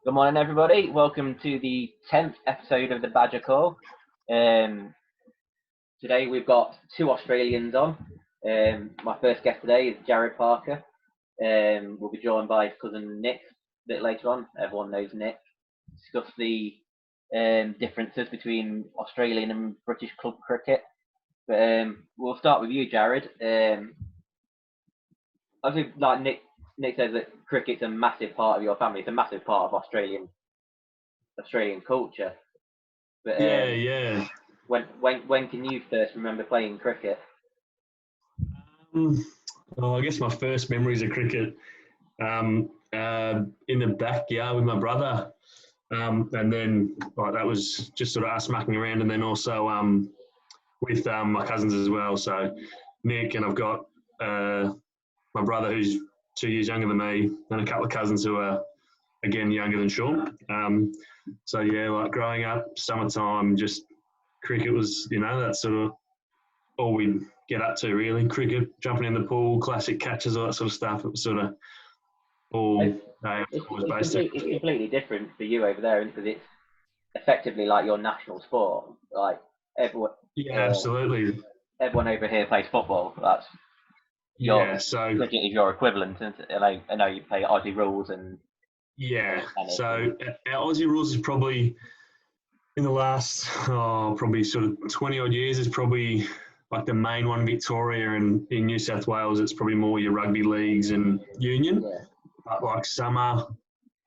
Good morning, everybody. Welcome to the 10th episode of the Badger Call. Today we've got two Australians on. My first guest today is Jared Parker. We'll be joined by his cousin Nick a bit later on. Everyone knows Nick. Discuss the differences between Australian and British club cricket. But we'll start with you, Jared. Obviously, like Nick says that cricket's a massive part of your family. It's a massive part of Australian culture. But Yeah. when can you first remember playing cricket? Well, I guess my first memories of cricket in the backyard with my brother, and then that was just sort of us mucking around, and then also with my cousins as well. So Nick, and I've got my brother who's 2 years younger than me, and a couple of cousins who are again younger than Sean. So yeah, like growing up, summertime, just cricket was, that's sort of all we'd get up to really. Cricket, jumping in the pool, classic catches, all that sort of stuff. It was sort of all it's completely different for you over there because it's effectively like your national sport. Like everyone. Yeah, absolutely. Everyone over here plays football. That's so cricket is your equivalent. I know you play Aussie rules and. Yeah, so our Aussie rules is probably in the last probably sort of 20 odd years is probably like the main one in Victoria, and in New South Wales it's probably more your rugby leagues and union. Yeah. But like summer,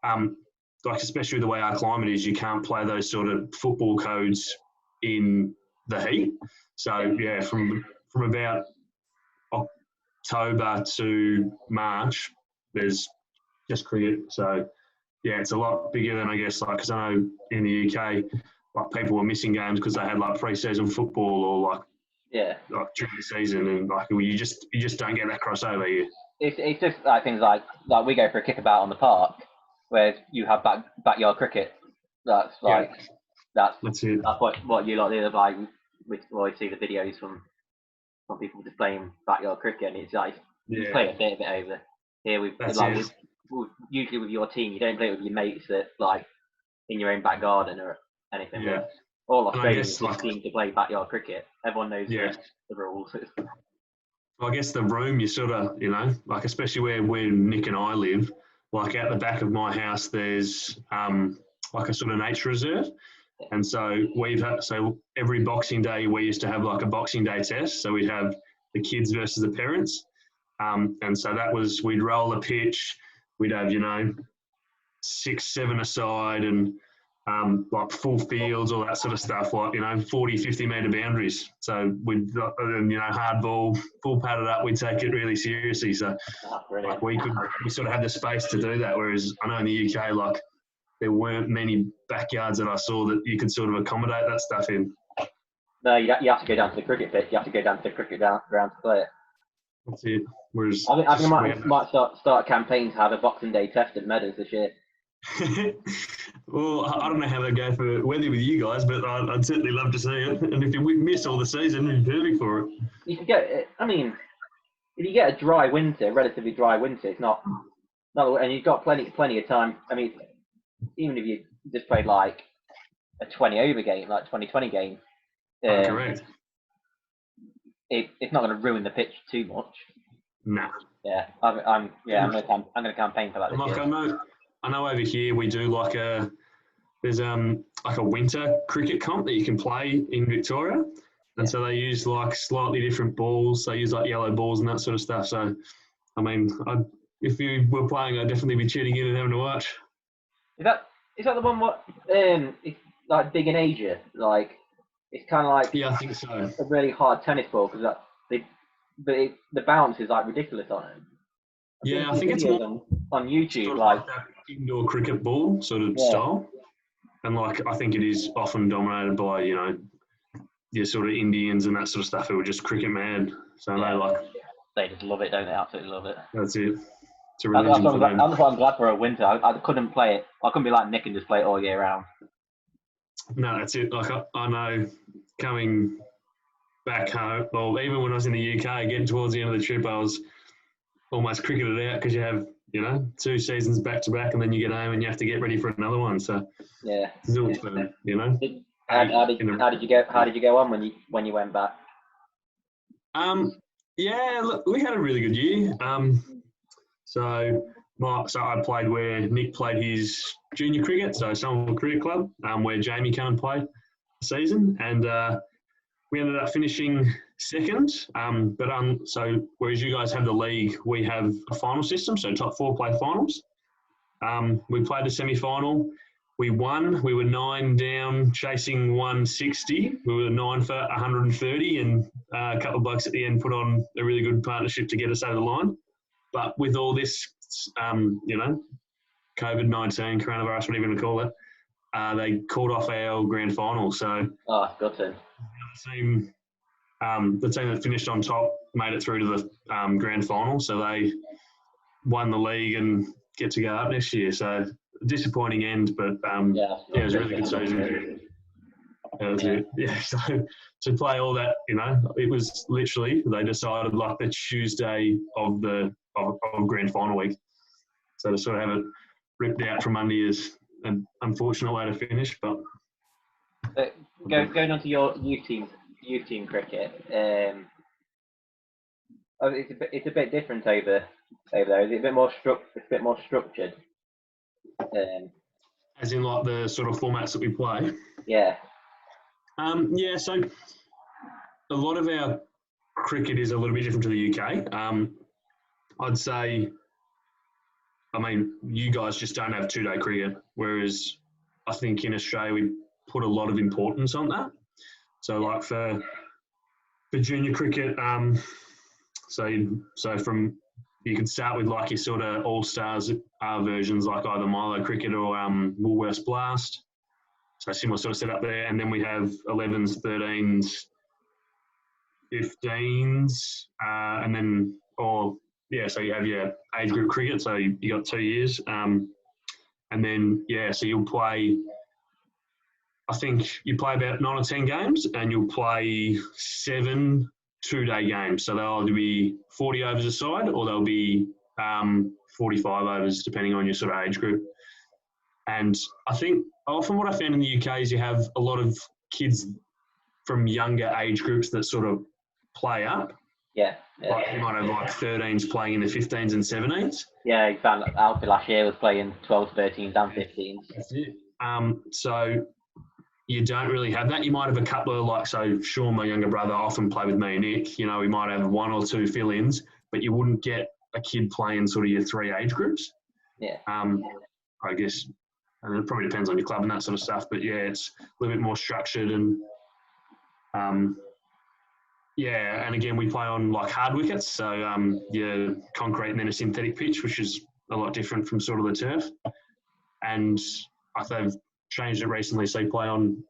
like especially the way our climate is, you can't play those sort of football codes in the heat. So yeah, from about October to March, there's just cricket. So yeah, it's a lot bigger than I guess because I know in the UK, like people were missing games because they had like pre-season football or like during the season, and like you just don't get that crossover here. It's just like things like we go for a kickabout on the park, whereas you have backyard cricket. That's like that's it. That's what you lot do. Like we always see the videos from people just playing backyard cricket, and it's like you play a bit of it over here. Usually with your team, you don't play it with your mates that like in your own back garden or anything. Yeah. All Australians seem to play backyard cricket. Everyone knows the rules. Well, I guess the room you sort of, like especially where Nick and I live, like out the back of my house, there's like a sort of nature reserve. And so every Boxing Day we used to have like a Boxing Day test. So we'd have the kids versus the parents. And so we'd roll a pitch. We'd have, 6, 7 aside and like full fields, all that sort of stuff, like, 40, 50 metre boundaries. So we'd, hard ball, full padded up, we'd take it really seriously. So like we sort of had the space to do that. Whereas I know in the UK, like there weren't many backyards that I saw that you could sort of accommodate that stuff in. No, you have to go down to the cricket pitch. You have to go down to the cricket ground to play it. That's it. Whereas I think I might start a campaign to have a Boxing Day test at Meadows this year. Well, I don't know how they go for weather with you guys, but I'd certainly love to see it. And if you miss all the season, it'd be perfect for it. You can get. I mean, if you get a relatively dry winter, it's not, and you've got plenty of time. I mean, even if you just played like a 20 over game, like 20-20 game, correct. It's not going to ruin the pitch too much. Nah. Yeah, I'm going to campaign for that this year. I know over here we do there's like a winter cricket comp that you can play in Victoria, and so they use like slightly different balls. They use like yellow balls and that sort of stuff. So, I mean, if you were playing, I'd definitely be tuning in and having to watch. Is that the one? It's like big in Asia, like it's kind of like I think so. A really hard tennis ball because the bounce is like ridiculous on it. I think it's more on YouTube, sort of like that indoor cricket ball sort of style, and like I think it is often dominated by your sort of Indians and that sort of stuff who are just cricket mad. So they just love it, don't they? Absolutely love it. That's it. It's a religion for them. I'm glad for a winter. I couldn't play it. I couldn't be like Nick and just play it all year round. No, that's it. Like I know coming back home, well, even when I was in the UK, getting towards the end of the trip, I was almost cricketed out because you have you know, 2 seasons back to back, and then you get home and you have to get ready for another one. So Yeah. it's always fun, you know. How did you go? How did you go on when you went back? Yeah, look, we had a really good year. So I played where Nick played his junior cricket, so Somerville Cricket Club, where Jamie came and played the season, and we ended up finishing second. So whereas you guys have the league, we have a final system, so top 4 play finals. We played the semi-final. We won. We were 9 down, chasing 160. We were 9 for 130, and a couple of blokes at the end put on a really good partnership to get us over the line. But with all this, you know, COVID-19, coronavirus, whatever you want to call it, they called off our grand final. So Got it. The team that finished on top made it through to the grand final. So they won the league and get to go up next year. So disappointing end, but it was a really good season. That was it. Yeah, so to play all that, you know, it was literally, they decided like the Tuesday of grand final week. So to sort of have it ripped out from under you is an unfortunate way to finish. But going on to your youth team cricket, it's a bit different over there. Is it a bit more structured? As in like the sort of formats that we play. Yeah. Yeah. So a lot of our cricket is a little bit different to the UK. I'd say, I mean, you guys just don't have 2-day cricket, whereas I think in Australia we put a lot of importance on that. So like for junior cricket, so from you can start with like your sort of all-stars versions like either Milo Cricket or Woolworths Blast. So similar sort of setup there. And then we have 11s, 13s, 15s, and then, so you have your age group cricket. So you got 2 years. And then, so you'll play, I think you play about 9 or 10 games and you'll play 7 2-day games. So they'll either be 40 overs a side or they'll be 45 overs, depending on your sort of age group. And I think often what I found in the UK is you have a lot of kids from younger age groups that sort of play up. Yeah. Like you might have like 13s playing in the 15s and 17s. Yeah, you found Alfie last year was playing 12s, 13s and 15s. That's it. So you don't really have that. You might have a couple of like, so Sean, my younger brother, often play with me and Nick. You know, we might have 1 or 2 fill-ins, but you wouldn't get a kid playing sort of your 3 age groups. Yeah. I guess, and it probably depends on your club and that sort of stuff, but yeah, it's a little bit more structured and and again, we play on like hard wickets, so your concrete and then a synthetic pitch, which is a lot different from sort of the turf. And I think they've changed it recently, so you play on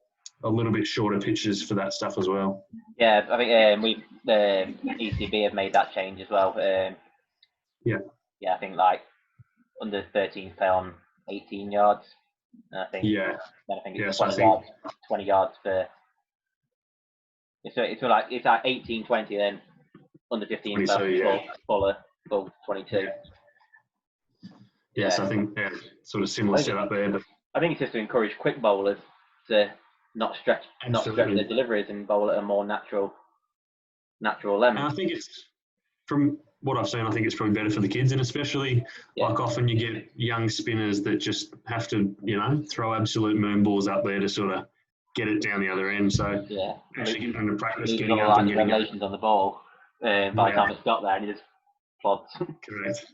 a little bit shorter pitches for that stuff as well. Yeah, I think ECB have made that change as well. Yeah, I think like under 13s play on 18 yards. And I think then I think it's 20 yards for. It's like 18, 20, then under 15 full 22. Yes, I think sort of similar setup there. But I think it's just to encourage quick bowlers to not stretch their deliveries and bowl at a more natural length. And I think it's, from what I've seen, I think it's probably better for the kids, and especially like often you get young spinners that just have to, you know, throw absolute moon balls up there to sort of get it down the other end. So actually getting them to practice getting up and getting up. On the ball by the time it's got there, and he just plods. Correct.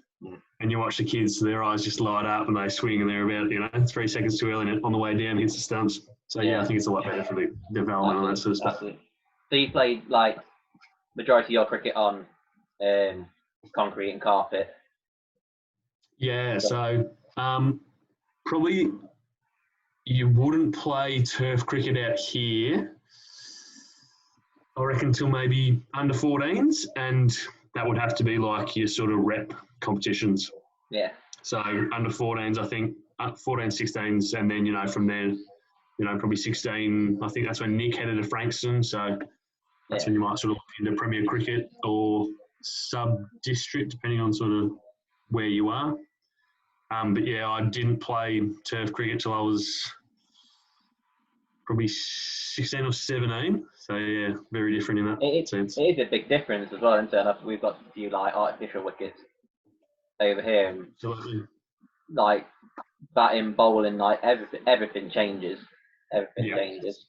And you watch the kids, their eyes just light up and they swing and they're about, you know, 3 seconds too early and on the way down hits the stumps. So I think it's a lot better for the development and that sort of stuff. Absolutely. So you played like majority of your cricket on concrete and carpet? Yeah, so probably you wouldn't play turf cricket out here, I reckon, till maybe under 14s, and that would have to be like your sort of rep competitions. Yeah. So under 14s, I think 14, 16s, and then, you know, from there, you know, probably 16, I think that's when Nick headed to Frankston, so that's when you might sort of look into Premier Cricket or sub-district, depending on sort of where you are. But yeah, I didn't play turf cricket till I was probably 16 or 17. So yeah, very different in that sense. It is a big difference as well, isn't it? We've got a few like artificial wickets over here, and Absolutely. like batting, bowling, like everything changes. Everything changes.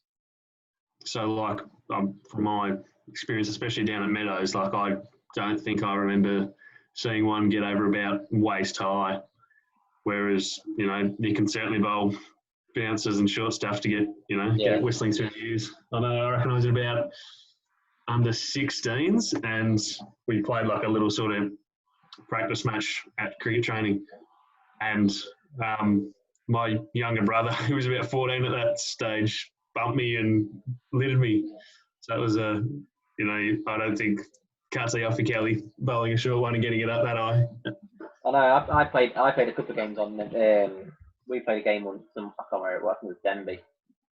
So like from my experience, especially down at Meadows, like I don't think I remember seeing one get over about waist high. Whereas, you know, you can certainly bowl bounces and short stuff to get, you know, get it whistling through the ears. I know I reckon I was at about under 16s and we played like a little sort of practice match at cricket training. And my younger brother, who was about 14 at that stage, bumped me and littered me. So it was you know, I don't think, can't see Alfie Kelly bowling a short one and getting it up that high. I know. I played a couple of games on. We played a game on some. I can't remember it was. I think it was Denby,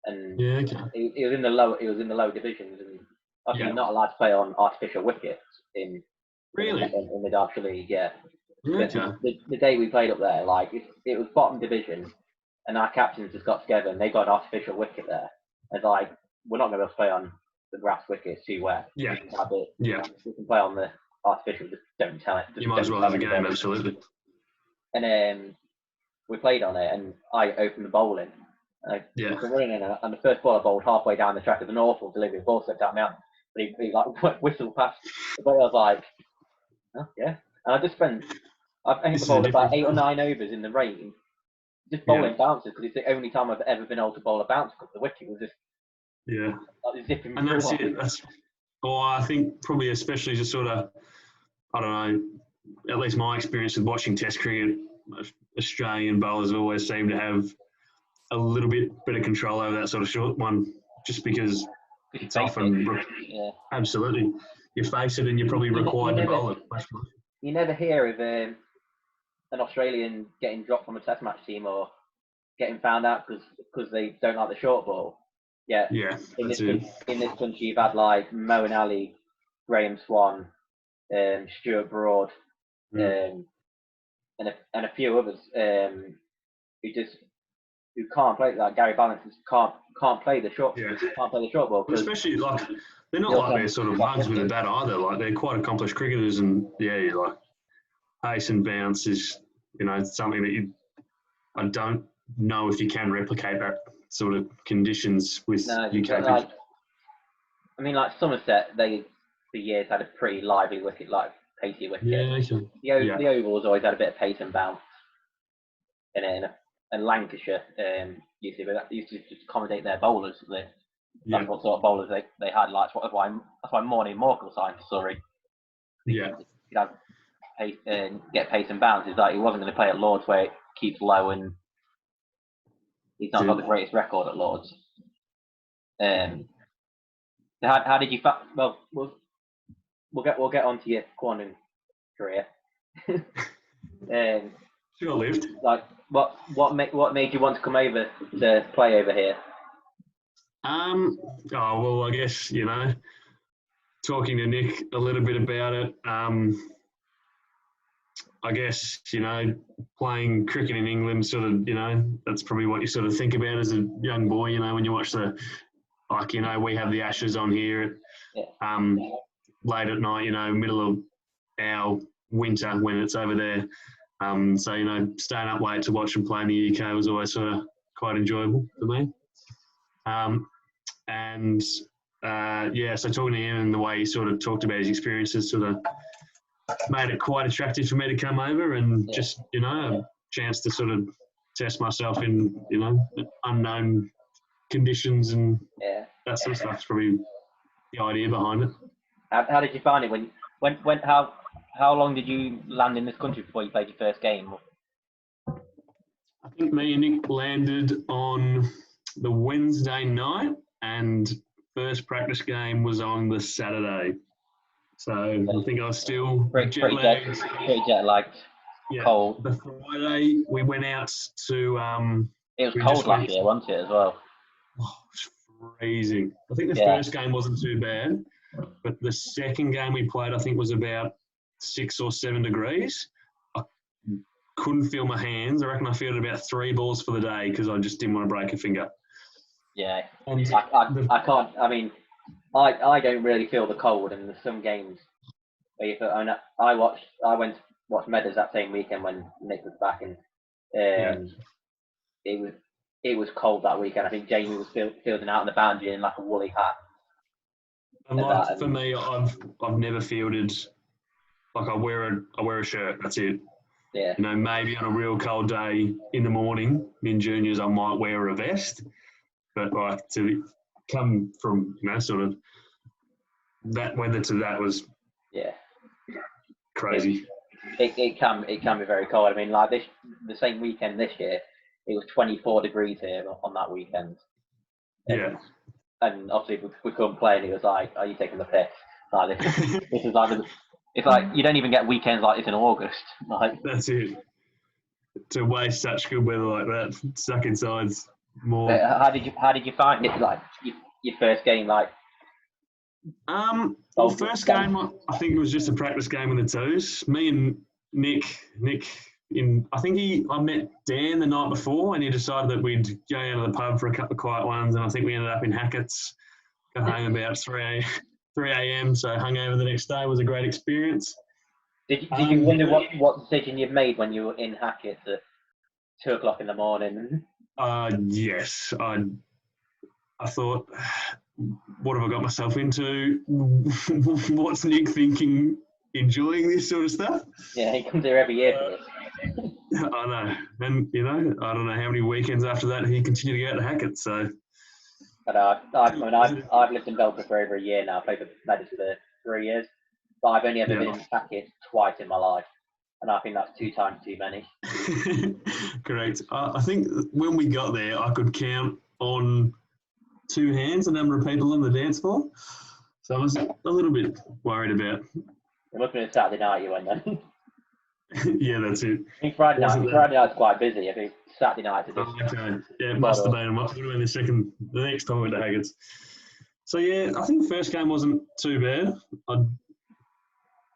and it was in the low. It was in the low divisions, and obviously you're not allowed to play on artificial wickets in the Derbyshire League. Yeah. The day we played up there, like it was bottom division, and our captains just got together and they got an artificial wicket there. It's like we're not going to be able to play on the grass wicket. It's too wet. Yeah. We can play on the artificial. Just don't tell it. You might as well have a game, absolutely. And we played on it, and I opened the bowling. And I was running in, and the first ball I bowled halfway down the track. It was an awful delivery. The ball slipped out my hand, but he like whistled past. But I was like, oh, yeah. And I just spent. I think I bowled about 8 or 9 overs in the rain, just bowling bounces because it's the only time I've ever been able to bowl a bounce because the wicket was just like zipping. And that's it. I think probably especially just sort of, I don't know, at least my experience with watching Test cricket, Australian bowlers always seem to have a little bit better control over that sort of short one, just because it's often absolutely you face it and you're probably required to bowl it much more. You never hear of an Australian getting dropped from a Test match team or getting found out because they don't like the short ball. In this country, you've had like Moeen Ali, Graham Swan, Stuart Broad, and a few others who can't play. Like Gary Ballance can't play the short. Can't play the short ball. Especially like they're not like they're sort of bugs with a bat either. Like they're quite accomplished cricketers, and like pace and bounce is something that I don't know if you can replicate that sort of conditions with UK cricket. I mean, like Somerset, they for years had a pretty lively wicket, like pacey wicket. The Oval's always had a bit of pace and bounce. And Lancashire used to just accommodate their bowlers. That's what sort of bowlers they had. Like that's why Morning Morkel signed for Surrey. He'd have pace and get pace and bounce. Is like he wasn't going to play at Lords where it keeps low and he's not got the greatest record at Lords. How did you? Well, we'll get onto your quantum career. Short-lived. Like what made you want to come over to play over here? Well, I guess talking to Nick a little bit about it. I guess, playing cricket in England sort of, that's probably what you sort of think about as a young boy, when you watch we have the Ashes on here late at night, middle of our winter when it's over there. So, staying up late to watch him play in the UK was always sort of quite enjoyable for me. So talking to him and the way he sort of talked about his experiences sort of made it quite attractive for me to come over and just, a chance to sort of test myself in, unknown conditions and that sort of stuff's probably the idea behind it. How did you find it? How long did you land in this country before you played your first game? I think me and Nick landed on the Wednesday night and first practice game was on the Saturday. So I think I was still pretty jet lagged. Yeah. Cold. The Friday we went out to. It was cold last year, wasn't it, as well? Oh, it was freezing. I think the first game wasn't too bad, but the second game we played, I think, was about 6 or 7 degrees. couldn't feel my hands. I reckon I fielded about 3 balls for the day because I just didn't want to break a finger. Yeah, And I can't. I mean, I don't really feel the cold, and there's some games where you feel. I mean, I went to watch Meadows that same weekend when Nick was back, and it was cold that weekend. I think Jamie was fielding out on the boundary in like a woolly hat. And like for me, I've never fielded. Like I wear a shirt. That's it. Yeah. You know, maybe on a real cold day in the morning in juniors, I might wear a vest. But like to come from, you know, sort of that weather to that was crazy. It can be very cold. I mean, like the same weekend this year, it was 24 degrees here on that weekend. And obviously we couldn't play, and it was like, "Are you taking the piss?" Like this is like it's like you don't even get weekends like this in August. Like that's it. To waste such good weather like that, stuck inside's more. How did you find it? Like your first game, like. Well, first game, I think it was just a practice game with the twos. Me and Nick, I met Dan the night before, and he decided that we'd go out to the pub for a couple of quiet ones, and I think we ended up in Hackett's. Got home about 3 a.m. So hung over the next day. It was a great experience. Did you wonder what decision you'd made when you were in Hackett at 2 o'clock in the morning? Yes, I thought, what have I got myself into? What's Nick thinking? Enjoying this sort of stuff? Yeah, he comes here every year for this. I know, and you know, I don't know how many weekends after that he continued to go out to Hackett. So. But I've lived in Belfast for over a year now. I played for Meadows for 3 years, but I've only ever been in Hackett twice in my life, and I think that's 2 times too many. Correct. I think when we got there, I could count on 2 hands the number of people on the dance floor, so I was a little bit worried about. It must have been a Saturday night you went then. Yeah, that's it. I think Friday night's quite busy. I think Saturday night. Okay. Yeah, it must have been. It must have been the next time we went to Haggett's. So yeah, I think the first game wasn't too bad. I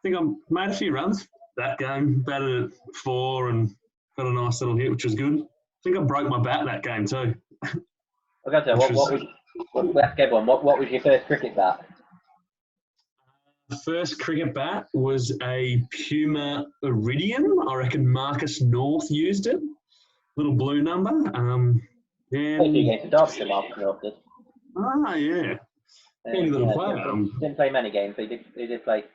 think I made a few runs that game, batted at 4 and got a nice little hit, which was good. I think I broke my bat that game too. I was going to say, what was your first cricket bat? The first cricket bat was a Puma Iridium. I reckon Marcus North used it. Little blue number. Yeah. Marcus North did. Ah, yeah. Any little player. Didn't play many games, but he did play.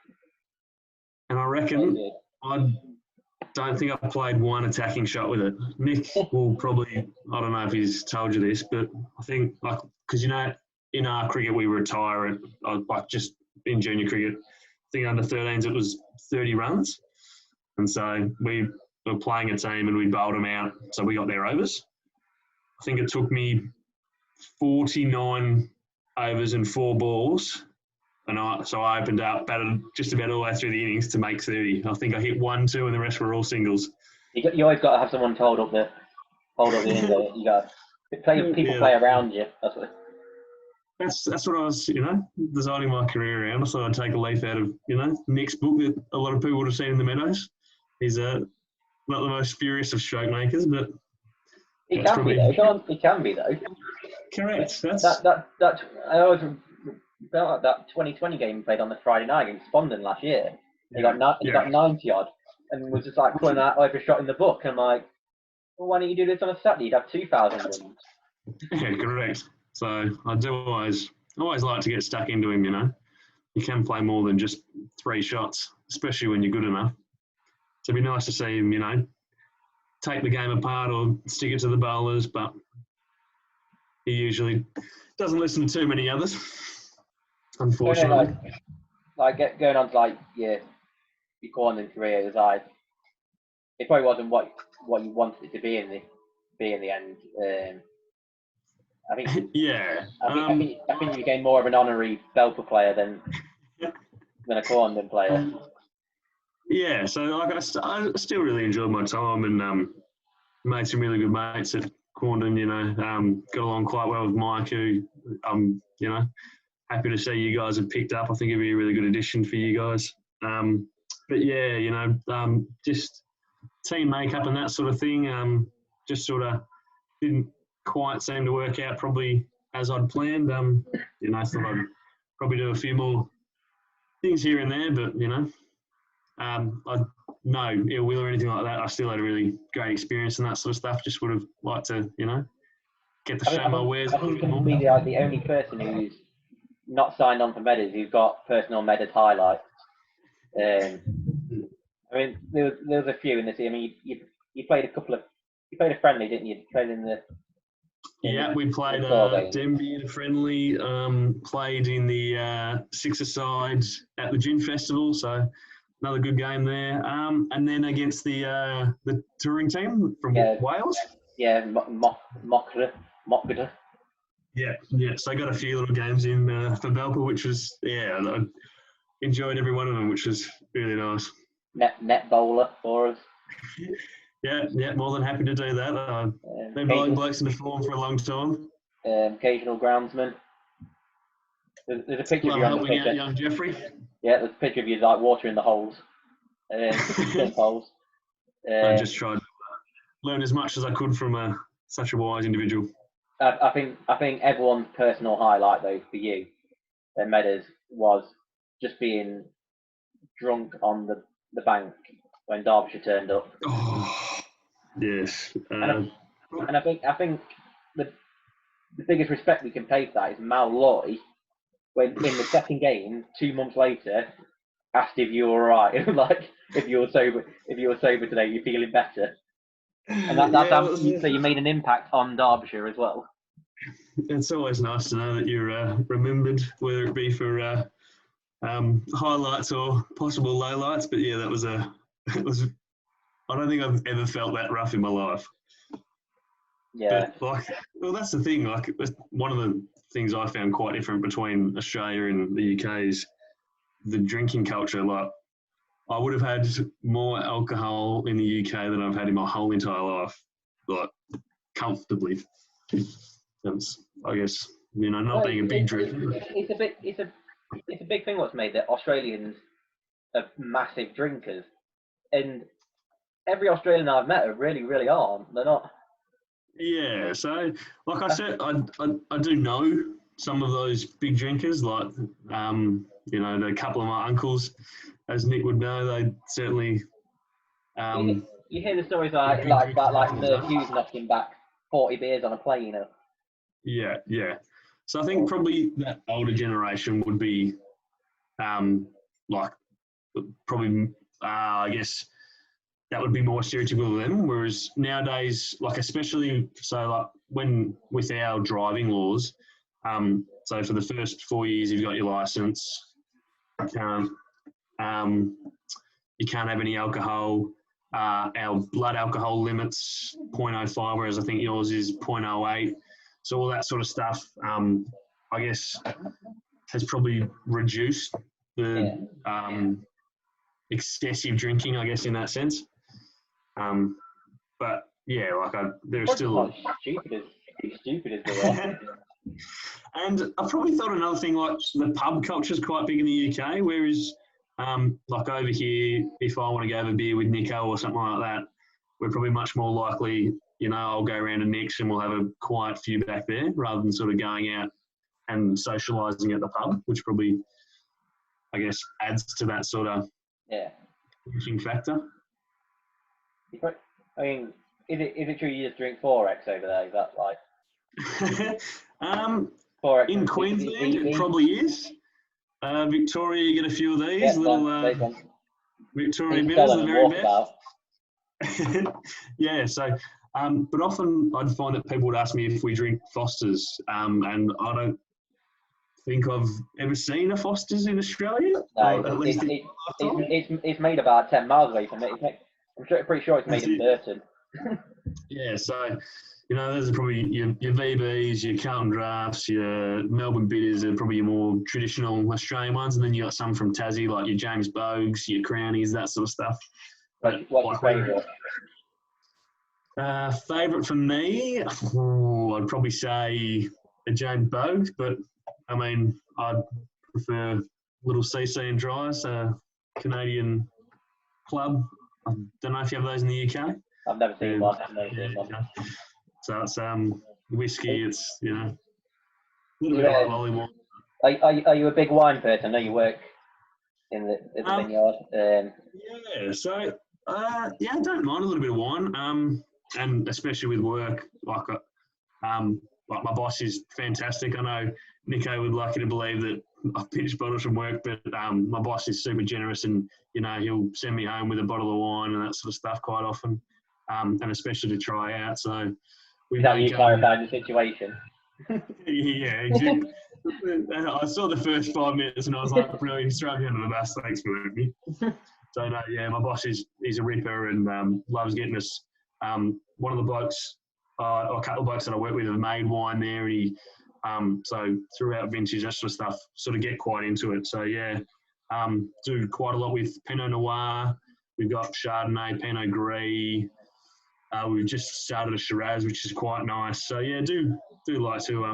And I reckon I don't think I played one attacking shot with it. Nick will probably, I don't know if he's told you this, but I think, like, because, you know, in our cricket we retire at, like, just in junior cricket, I think under 13s it was 30 runs. And so we were playing a team and we bowled them out, so we got their overs. I think it took me 49 overs and 4 balls. And I opened up, batted just about all the way through the innings to make 30. I think I hit 1, 2, and the rest were all singles. You always got to have someone to hold up the end of it. You got people play around you. That's what I was, you know, designing my career around. I thought I'd take a leaf out of, you know, Nick's book that a lot of people would have seen in the Meadows. He's not the most furious of stroke makers, but he can be though. He can be though. Correct. I always felt like that 2020 game he played on the Friday night against Spondon last year. He got 90 odd and was just like pulling out every shot in the book. And I'm like, well, why don't you do this on a Saturday? You'd have 2,000 runs. Yeah, correct. So I do always like to get stuck into him, you know. You can play more than just 3 shots, especially when you're good enough. So it'd be nice to see him, you know, take the game apart or stick it to the bowlers, but he usually doesn't listen to too many others, unfortunately. Going on to like your cornering career, it was like it probably wasn't what you wanted it to be in the end. I think I think you became more of an honorary Belper player than a Corndon player. Yeah, so like I still really enjoyed my time and made some really good mates at Corndon. You know, got along quite well with Mike, who you know, happy to see you guys have picked up. I think it'd be a really good addition for you guys. But yeah, you know, just team makeup and that sort of thing just sort of didn't quite seem to work out probably as I'd planned. I thought I'd probably do a few more things here and there, but I no ill will or anything like that. I still had a really great experience and that sort of stuff. Just would have liked to, get to show my wares a I little think bit more. you'd be the only person who's not signed on for Meadows who's got personal Meadows highlights. I mean, there was a few in the team. I mean, you played a friendly, didn't you? You played in the. Yeah, we played Denby in a friendly, played in the six-a-side at the Gin Festival, so another good game there. And then against the touring team from Wales. Yeah, Mockler. Yeah. So I got a few little games in for Belper, which was, I enjoyed every one of them, which was really nice. Net bowler for us. Yeah, more than happy to do that. Been blowing blokes into form for a long time. Occasional groundsman. There's a picture of you on the pitch. Young Jeffrey. Yeah, there's a picture of you like watering the holes. Holes. I just tried to learn as much as I could from such a wise individual. I think everyone's personal highlight though for you at Meadows was just being drunk on the bank when Derbyshire turned up. Oh, yes. And I think the biggest respect we can pay for that is Mal Loy, when in the second game, 2 months later, asked if you were alright, like if you were sober today, you're feeling better. And so you made an impact on Derbyshire as well. It's always nice to know that you're remembered, whether it be for highlights or possible lowlights. But yeah, it was. I don't think I've ever felt that rough in my life. Yeah. But that's the thing. Like, one of the things I found quite different between Australia and the UK is the drinking culture. Like, I would have had more alcohol in the UK than I've had in my whole entire life, like comfortably. That's, I guess, not being a big drinker. It's a big thing what's made that Australians are massive drinkers, and every Australian I've met really, really aren't. They're not. Yeah, so like I said, I do know some of those big drinkers, like a couple of my uncles, as Nick would know, they certainly. You hear the stories like the Hughes knocking back 40 beers on a plane. Yeah. So I think probably that older generation would be, I guess that would be more stereotypical of them. Whereas nowadays, especially when with our driving laws, so for the first 4 years you've got your license, you can't have any alcohol. Our blood alcohol limit's 0.05, whereas I think yours is 0.08. So all that sort of stuff, I guess, has probably reduced the excessive drinking, I guess, in that sense. But yeah, there's still stupid as they are. And I probably thought another thing, like the pub culture is quite big in the UK, whereas over here, if I want to go have a beer with Nico or something like that, we're probably much more likely, I'll go around to Nick's and we'll have a quiet few back there rather than sort of going out and socialising at the pub, which probably, I guess, adds to that sort of drinking factor. I mean, is it true you just drink 4X over there? Is that like 4X in Queensland? It probably is. Victoria, you get a few of these Victoria beers are the very best. Yeah, so but often I'd find that people would ask me if we drink Foster's, and I don't think I've ever seen a Foster's in Australia. No, it's made about 10 miles away from it. I'm pretty sure it's made in Burton. Yeah, so those are probably your VBs, your Carlton Drafts, your Melbourne Bitters are probably your more traditional Australian ones, and then you got some from Tassie like your James Bogues, your Crownies, that sort of stuff. What's your favourite? Favourite for me, I'd probably say a James Bogues, but I mean I'd prefer Little CC and Dry, so Canadian club I don't know if you have those in the UK. I've never seen one. I've never seen one. So it's whiskey. It's a little You, bit like lolly wine. are you a big wine person? I know you work in the vineyard. Yeah. So I don't mind a little bit of wine. And especially with work, like my boss is fantastic. I know Nico would like you to believe that I pinch bottles from work, but my boss is super generous, and he'll send me home with a bottle of wine and that sort of stuff quite often, and especially to try out. So we Is that make you clarifying the situation? yeah, exactly. I saw the first 5 minutes and I was like, brilliant, throw me under the bus, thanks for me. So no, yeah, my boss he's a ripper and loves getting us. One of the blokes, or a couple of blokes that I work with have made wine there, and he so throughout vintage, that sort of stuff, sort of get quite into it. So yeah, do quite a lot with Pinot Noir. We've got Chardonnay, Pinot Gris. We've just started a Shiraz, which is quite nice. So yeah, do like to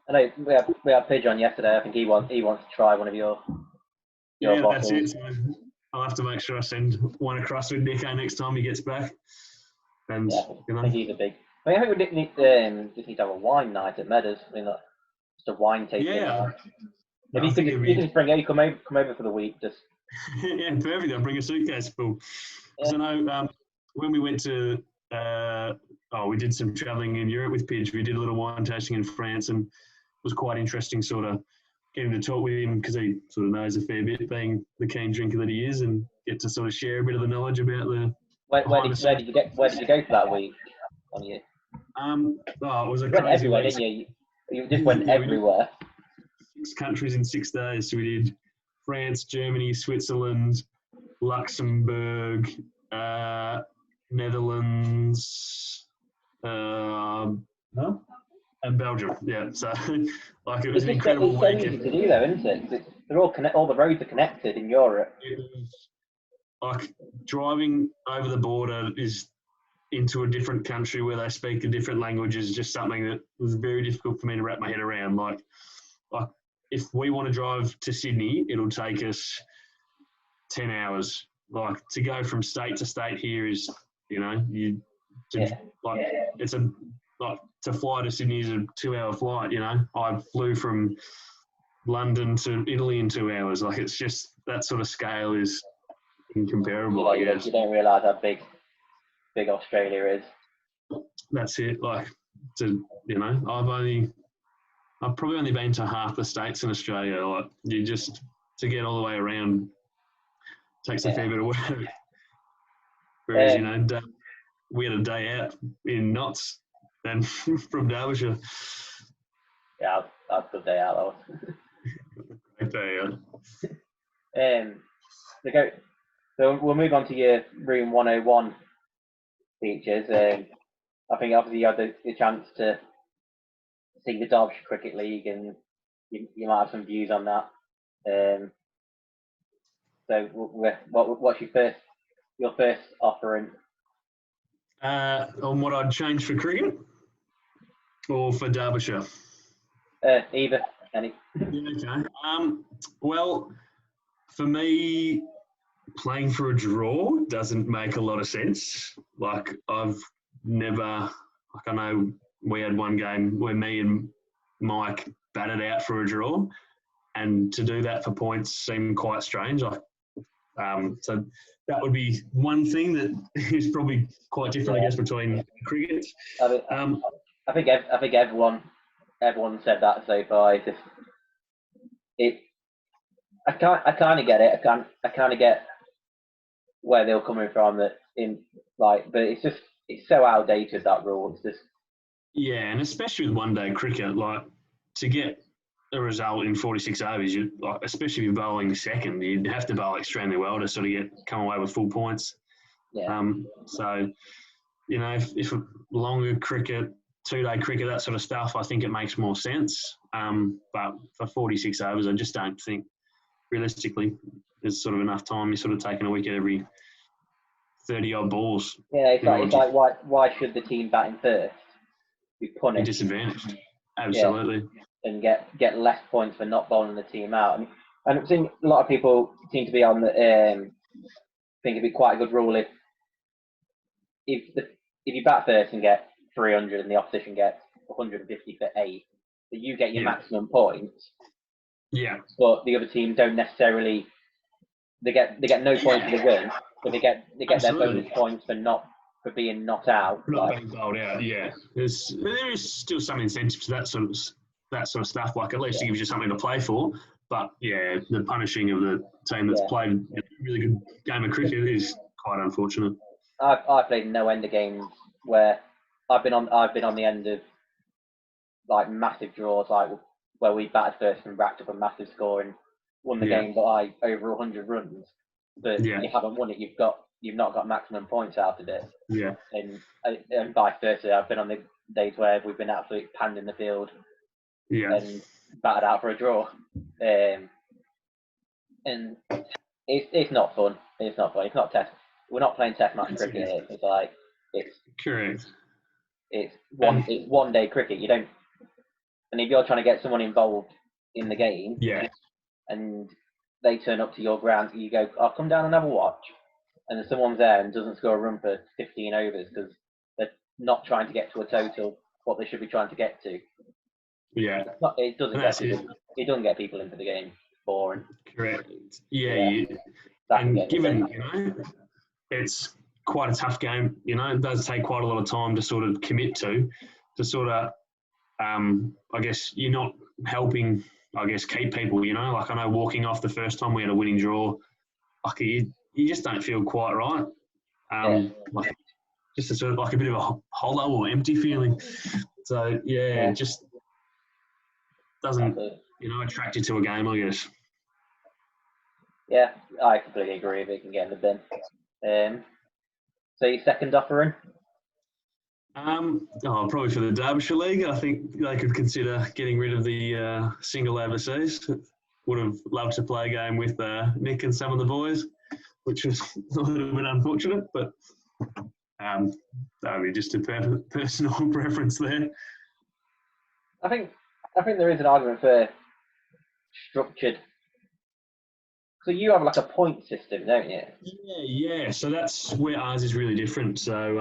I know we had Pidge on yesterday. I think he wants to try one of your bottles. That's it. So I'll have to make sure I send one across with Nico next time he gets back. And I think he's a big. I think we just need to have a wine night at Meadows. I mean, like, just a wine tasting. Yeah. If you can just bring it, come over for the week. Just yeah, perfect. I'll bring a suitcase full. Because I know when we went to we did some travelling in Europe with Pidge. We did a little wine tasting in France, and it was quite interesting sort of getting to talk with him, because he sort of knows a fair bit, being the keen drinker that he is, and get to sort of share a bit of the knowledge about the. Where did you go for that week? On you? It was a you crazy went everywhere, week. didn't you? You just went everywhere. 6 countries in 6 days. So we did France, Germany, Switzerland, Luxembourg, Netherlands, and Belgium. Yeah, so like it was an incredible week. It's so easy to do though, isn't it? They're all the roads are connected in Europe. Like driving over the border is into a different country where they speak a different language is just something that was very difficult for me to wrap my head around. Like if we want to drive to Sydney, it'll take us 10 hours. Like to go from state to state here is, to fly to Sydney is a 2-hour flight. I flew from London to Italy in 2 hours. Like it's just that sort of scale is incomparable. I guess you don't realise how big Australia is. That's it. Like I've probably only been to half the states in Australia. Like you just to get all the way around takes a fair bit of work. Whereas we had a day out in Knots and from Derbyshire. Yeah, that's a good day out Great day out. So we'll move on to your Room 101 features. I think obviously you had the chance to see the Derbyshire Cricket League, and you might have some views on that. So what's your first offering? On what I'd change for cricket or for Derbyshire? Either. Any. Yeah, okay. Well, for me, playing for a draw doesn't make a lot of sense. Like I've never, I know we had one game where me and Mike batted out for a draw, and to do that for points seemed quite strange. So that would be one thing that is probably quite different, I guess, between cricket. I think everyone said that so far. I kind of get it. I kind of get where they're coming from. But it's so outdated, that rule. It's just and especially with one-day cricket, like to get a result in 46 overs, especially if you're bowling second, you'd have to bowl extremely well to sort of come away with full points. Yeah. So if longer cricket, 2-day cricket, that sort of stuff, I think it makes more sense. But for 46 overs, I just don't think realistically there's sort of enough time. You're sort of taking a wicket every 30-odd balls. Yeah, it's like why should the team batting first be punished? Be disadvantaged. Absolutely. Yeah, and get less points for not bowling the team out. And I'm seeing a lot of people seem to be on the think it'd be quite a good rule if you bat first and get 300 and the opposition gets 150 for 8, that you get your maximum points. Yeah. But the other team don't necessarily. They get no points for the win, but they get their bonus points for being not out. Not being bowled out. Yeah. There is still some incentive to that sort of stuff. Like at least it gives you something to play for. But yeah, the punishing of the team that's played a really good game of cricket is quite unfortunate. I've played no end of games where I've been on the end of like massive draws, like where we batted first and racked up a massive score and won the game by over 100 runs. But you haven't won it. You've not got maximum points out of it. Yeah. And vice versa. I've been on the days where we've been absolutely panned in the field. Yeah. And batted out for a draw. And it's not fun. It's not fun. It's not test. We're not playing test match cricket here. It's like it's correct. It's one day cricket. You don't. And if you're trying to get someone involved in the game, and they turn up to your ground, you go, "I'll come down and have a watch," and then someone's there and doesn't score a run for 15 overs because they're not trying to get to a total what they should be trying to get to. Yeah. It doesn't get people into the game. Boring. Correct. Yeah. And given, it's quite a tough game, it does take quite a lot of time to sort of commit to sort of, I guess you're not helping, keep people, like I know walking off the first time we had a winning draw, like you just don't feel quite right. Like just a sort of like a bit of a hollow or empty feeling. So, it just doesn't, attract you to a game, I guess. Yeah, I completely agree with it. Can get in the bin. So your second offering? Probably for the Derbyshire League. I think they could consider getting rid of the single overseas. Would have loved to play a game with Nick and some of the boys, which was a little bit unfortunate, but that would be just a personal preference there. I think there is an argument for structured. So you have like a point system, don't you? Yeah. So that's where ours is really different. So,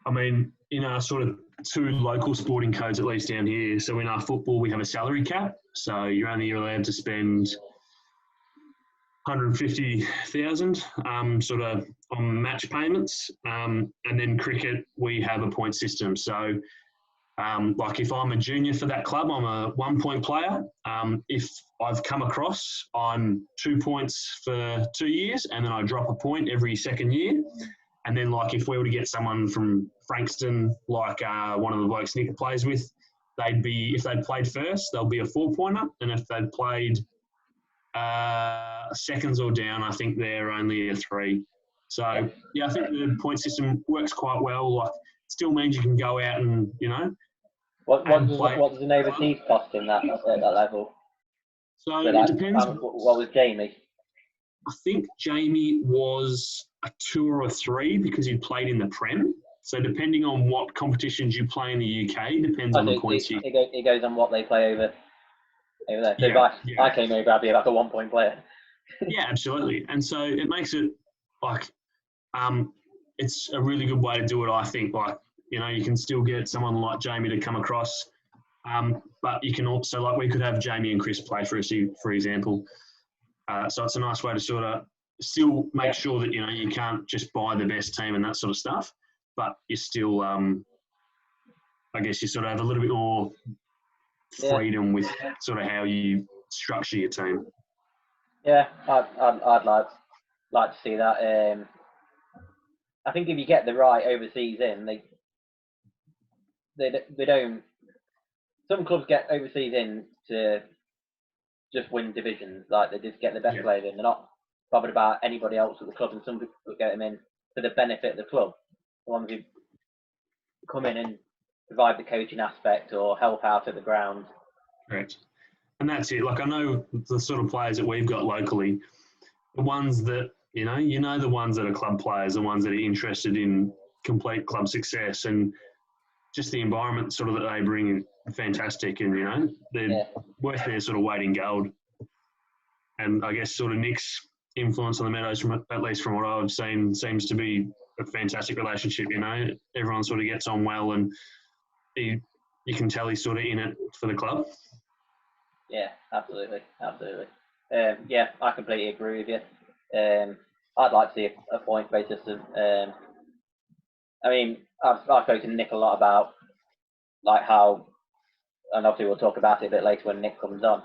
in our sort of 2 local sporting codes, at least down here. So in our football, we have a salary cap. So you're only allowed to spend 150,000 sort of on match payments. And then cricket, we have a point system. So like if I'm a junior for that club, I'm a 1-point player. If I've come across, I'm 2 points for 2 years, and then I drop a point every second year. And then like if we were to get someone from Frankston, like one of the blokes Nick plays with, if they'd played first, they'll be a 4-pointer. And if they'd played seconds or down, I think they're only a 3. So, I think the point system works quite well. Like, it still means you can go out and, What does an overseas cost in that at that level? So it depends. What was Jamie? I think Jamie was a 2 or a 3 because he'd played in the Prem. So depending on what competitions you play in the UK, depends on the points you... It goes on what they play over there. So if I came over, I'd be like a 1-point player. Yeah, absolutely. And so it makes it like it's a really good way to do it, I think. Like, you can still get someone like Jamie to come across, but you can also, like, we could have Jamie and Chris play for us, for example. So it's a nice way to sort of still make sure that, you can't just buy the best team and that sort of stuff, but you still, I guess you sort of have a little bit more freedom with sort of how you structure your team. Yeah, I'd like to see that. I think if you get the right overseas in, they don't. Some clubs get overseas in to just win divisions, like they just get the best players in. They're not bothered about anybody else at the club, and some people get them in for the benefit of the club. The ones who come in and provide the coaching aspect or help out at the ground. Correct. And that's it. Like, I know the sort of players that we've got locally, the ones that, the ones that are club players, the ones that are interested in complete club success, and just the environment sort of that they bring is fantastic, and, they're worth their sort of weight in gold. And I guess sort of Nick's influence on the Meadows, at least from what I've seen, seems to be a fantastic relationship. Everyone sort of gets on well, and you can tell he's sort of in it for the club. Yeah, absolutely. Yeah, I completely agree with you. I'd like to see a point-based system. I mean, I've spoken to Nick a lot about like how, and obviously we'll talk about it a bit later when Nick comes on,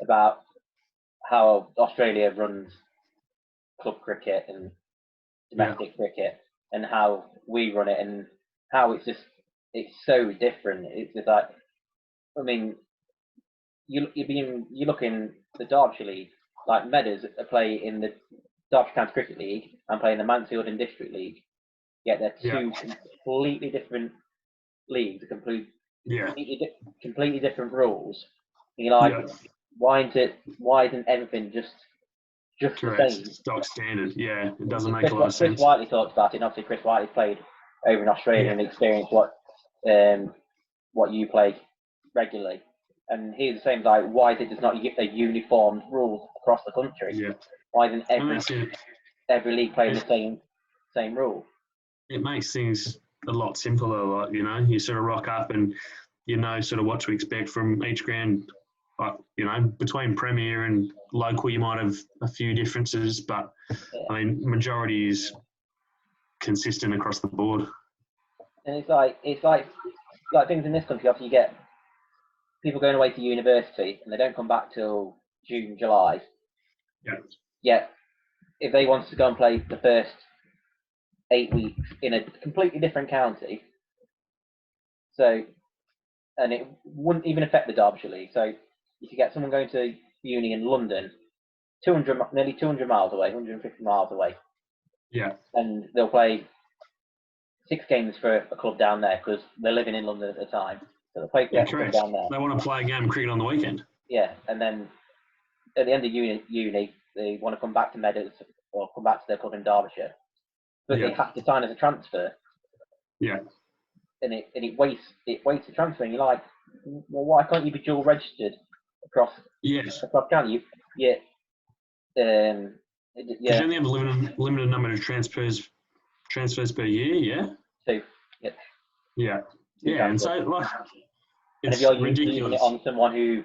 about how Australia runs club cricket and domestic cricket, and how we run it, and how it's so different. It's just like, I mean, you look in the Derbyshire League, like Meadows play in the Derbyshire County Cricket League and play in the Mansfield and District League. Yet they're two completely different leagues, completely different rules. And you're like, why isn't everything just the same? Stock standard, yeah. It doesn't make a lot of sense. Chris Whiteley talks about it, and obviously Chris Whiteley played over in Australia and experienced what you play regularly. And he's the same, like, why is it just not a uniform rules across the country? Yeah. Why isn't every league playing the same rule? It makes things a lot simpler. Like, you sort of rock up and sort of what to expect from each ground. Like, between Premier and local, you might have a few differences, but I mean, majority is consistent across the board. And it's like things in this country. Obviously, you get people going away to university and they don't come back till June, July. Yeah. Yet, if they wanted to go and play the first 8 weeks in a completely different county, and it wouldn't even affect the Derbyshire League. So you could get someone going to uni in London, nearly 200 miles away, 150 miles away. Yeah. And they'll play 6 games for a club down there because they're living in London at the time. So they'll play for club down there. They want to play a game of cricket on the weekend. Yeah, and then at the end of uni, they want to come back to Meadows or come back to their club in Derbyshire. But they have to sign as a transfer. Yeah. And it wastes the transfer. And you're like, well, why can't you be dual registered across county? Because you only have a limited number of transfers per year, yeah? 2. Yeah. Yeah, and so, like, and if you're using it on someone who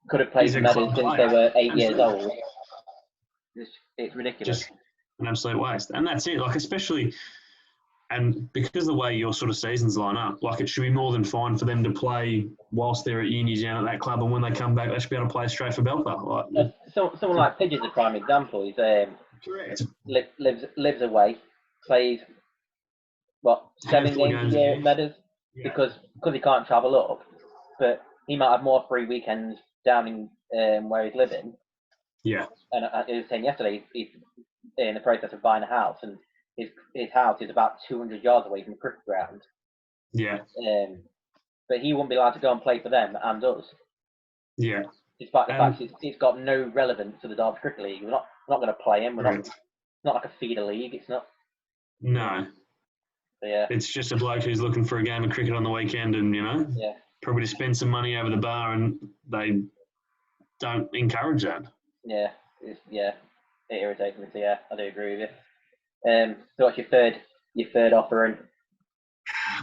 could have played for Meadows since they were 8 years old, it's ridiculous. Just an absolute waste. And that's it, like, especially, and because of the way your sort of seasons line up, like, it should be more than fine for them to play whilst they're at uni down at that club, and when they come back, they should be able to play straight for Belper. Like, someone like Pidge is a prime example. He's lives away, plays 7 games a year at Meadows because he can't travel up, but he might have more free weekends down in where he's living. Yeah. And he was saying yesterday he's in the process of buying a house, and his house is about 200 yards away from the cricket ground. Yeah. But he wouldn't be allowed to go and play for them and us. Yeah. Despite the fact it's got no relevance to the Derby Cricket League. We're not going to play him. It's not like a feeder league. It's not. No. So, yeah. It's just a bloke who's looking for a game of cricket on the weekend, and probably to spend some money over the bar, and they don't encourage that. Yeah. It irritates me. So yeah, I do agree with you. So what's your third offering?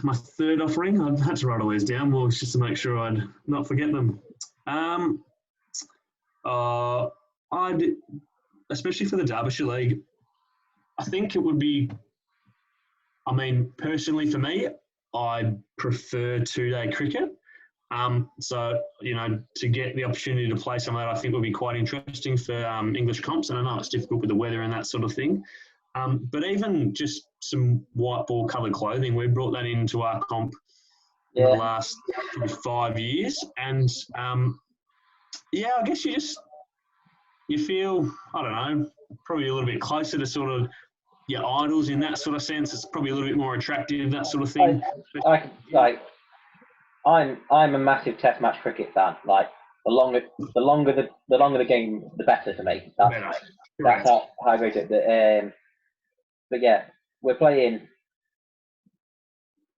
My third offering, I had to write all these down, well, just to make sure I'd not forget them. Especially for the Derbyshire League, I think it would be, personally for me, I prefer 2-day cricket. So, to get the opportunity to play some of that, I think would be quite interesting for English comps. And I know it's difficult with the weather and that sort of thing. But even just some white ball coloured clothing, we brought that into our comp in the last 5 years. And, I guess you feel, I don't know, probably a little bit closer to sort of your idols in that sort of sense. It's probably a little bit more attractive, that sort of thing. I'm a massive Test match cricket fan. Like the longer the game, the better for me. That's how I rate it. But yeah, we're playing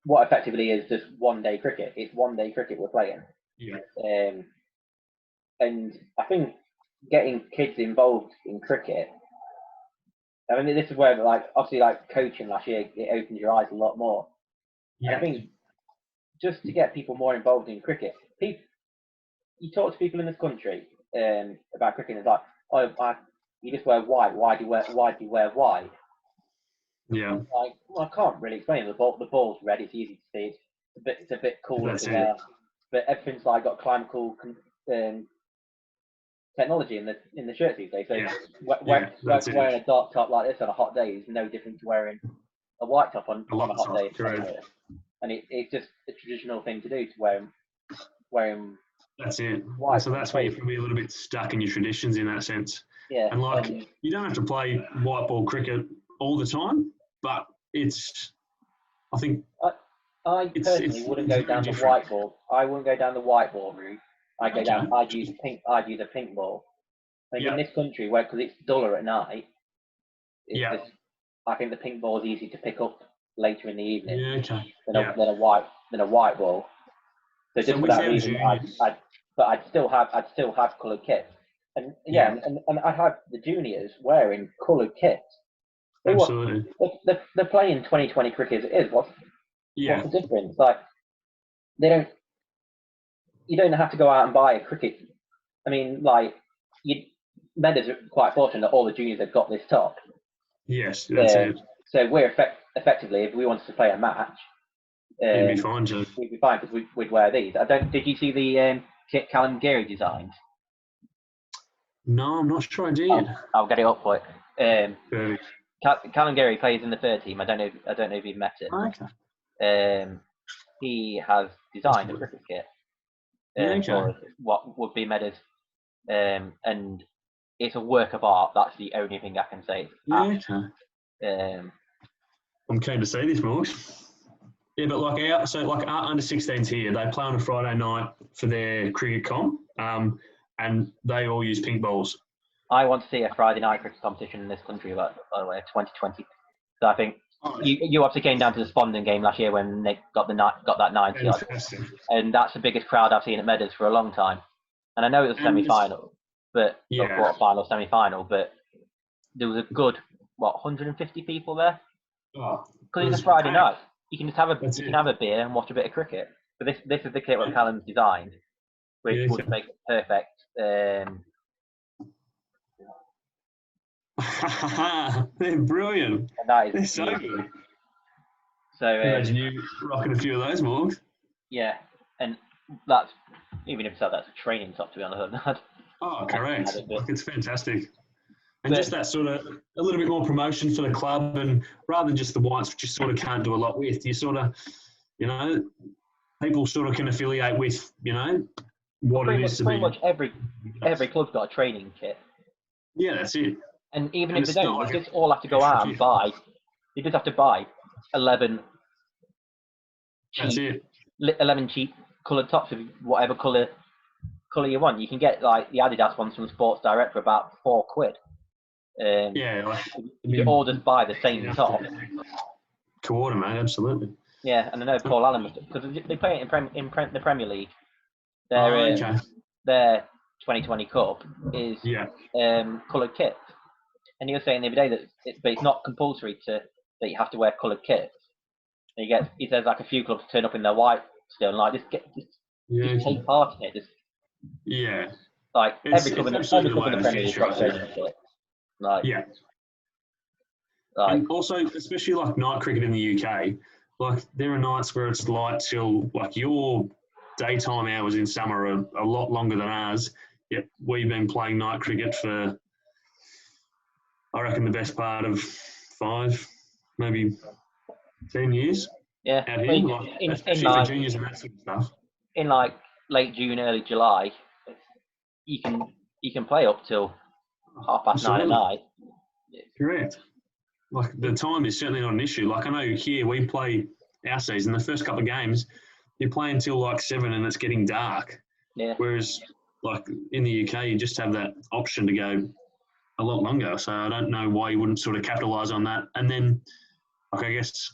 what effectively is just 1-day cricket. It's 1-day cricket we're playing. Yeah. And I think getting kids involved in cricket I mean, this is where, like, obviously, like, coaching last year, it opens your eyes a lot more. And Yeah. I think just to get people more involved in cricket, you talk to people in this country about cricket, and it's like, you just wear white. Why do you wear white? Yeah. Like, well, I can't really explain it. The ball's red. It's easy to see. It's a bit cooler That's to it. wear. But everything's like got climate cool technology in the shirts these days. So wearing a dark top like this on a hot day is no different to wearing a white top on a hot day. Correct. And it's just a traditional thing to do to wear them. That's it. White So that's where you're probably a little bit stuck in your traditions in that sense. Yeah. And like, you don't have to play white ball cricket all the time, but I think. I personally wouldn't go down the white ball. I wouldn't go down the white ball route. I'd use a pink ball. I think in this country, because it's duller at night, I think the pink ball is easy to pick up later in the evening than a white ball. So just for that reason, I'd still have coloured kits, and and I'd have the juniors wearing coloured kits. Absolutely. They're playing 2020 cricket as it is. What's the difference? Like, you don't have to go out and buy a cricket. I mean, like, Meadows are quite fortunate that all the juniors have got this top. Yes, that's it. So we're effectively, if we wanted to play a match, we'd be fine, Joe. We'd be fine because we'd wear these. Did you see the kit Callum Geary designed? No, I'm not sure I did. I'll get it up for it. Callum Geary plays in the third team. I don't know if you've met him. Okay. He has designed a cricket kit for what would be Meadows, and it's a work of art. That's the only thing I can say. I'm keen to see this, Morgs. Yeah, but like our under 16s here, they play on a Friday night for their cricket comp, and they all use pink balls. I want to see a Friday night cricket competition in this country, by the way, 2020. So I think you obviously came down to the Spondon game last year when they got that 90 odd, and that's the biggest crowd I've seen at Meadows for a long time. And I know it was a semi-final, quarter-final, semi-final, but there was a good 150 people there. Because it's a Friday night, you can just have a beer and watch a bit of cricket. But this is the kit that Callum's designed, which would make it perfect. They're brilliant. And that is They're so good. So imagine you rocking a few of those, Morgs. Yeah, and that's even if that's a training top, to be honest. Correct. It's fantastic. And just that sort of a little bit more promotion for the club, and rather than just the whites, which you sort of can't do a lot with, you sort of, people sort of can affiliate with, what it is to be. Pretty much every club's got a training kit. Yeah, that's it. And even if they don't, they just all have to go out and buy. You just have to buy 11 cheap coloured tops of whatever colour you want. You can get like the Adidas ones from Sports Direct for about £4. You all just buy the same top. Coordinate, absolutely. Yeah, and I know Paul Allen because they play it in the Premier League. Their 2020 Cup is coloured kits. And you were saying the other day that it's not compulsory that you have to wear coloured kits. And he says like a few clubs turn up in their white still, and like just take part in it. Like every club in the Premier League has got a training kit. And also, especially like night cricket in the UK, like there are nights where it's light till like your daytime hours in summer are a lot longer than ours. Yet we've been playing night cricket for, I reckon, the best part of 5, maybe 10 years. Yeah. Out here, especially for juniors and that sort of stuff. In like late June, early July, you can play up till 9:30 at night. Correct. Like the time is certainly not an issue. Like I know here we play our season, the first couple of games, you play until like 7 and it's getting dark. Yeah. Whereas like in the UK, you just have that option to go a lot longer. So I don't know why you wouldn't sort of capitalise on that. And then, like I guess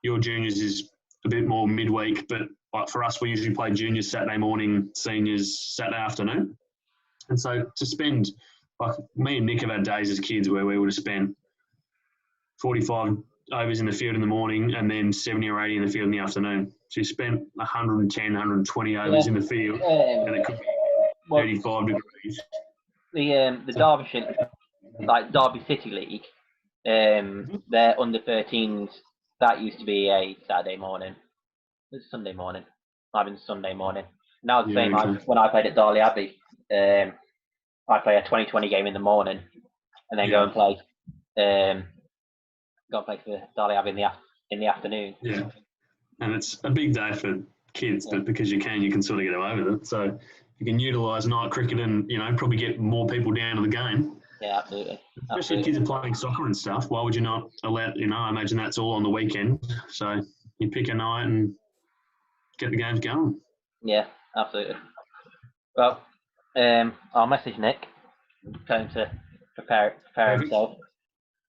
your juniors is a bit more midweek, but like for us, we usually play juniors Saturday morning, seniors Saturday afternoon. And so to spend, like me and Nick have had days as kids where we would have spent 45 overs in the field in the morning and then 70 or 80 in the field in the afternoon. So you spent 110, 120 overs in the field, and it could be 35 degrees. The Derbyshire, like Derby City League, their under 13s, that used to be a Saturday morning. It's Sunday morning. I've been Sunday morning. Now the same when I played at Darley Abbey. I play a 2020 game in the morning and then go and play. Go and play for Darley Abbey in the afternoon. Yeah, and it's a big day for kids, but because you can sort of get away with it. So you can utilise night cricket and probably get more people down to the game. Yeah, absolutely. Especially if kids are playing soccer and stuff. Why would you not allow? I imagine that's all on the weekend. So you pick a night and get the games going. Yeah, absolutely. Well, I'll message Nick. Tell him to prepare himself.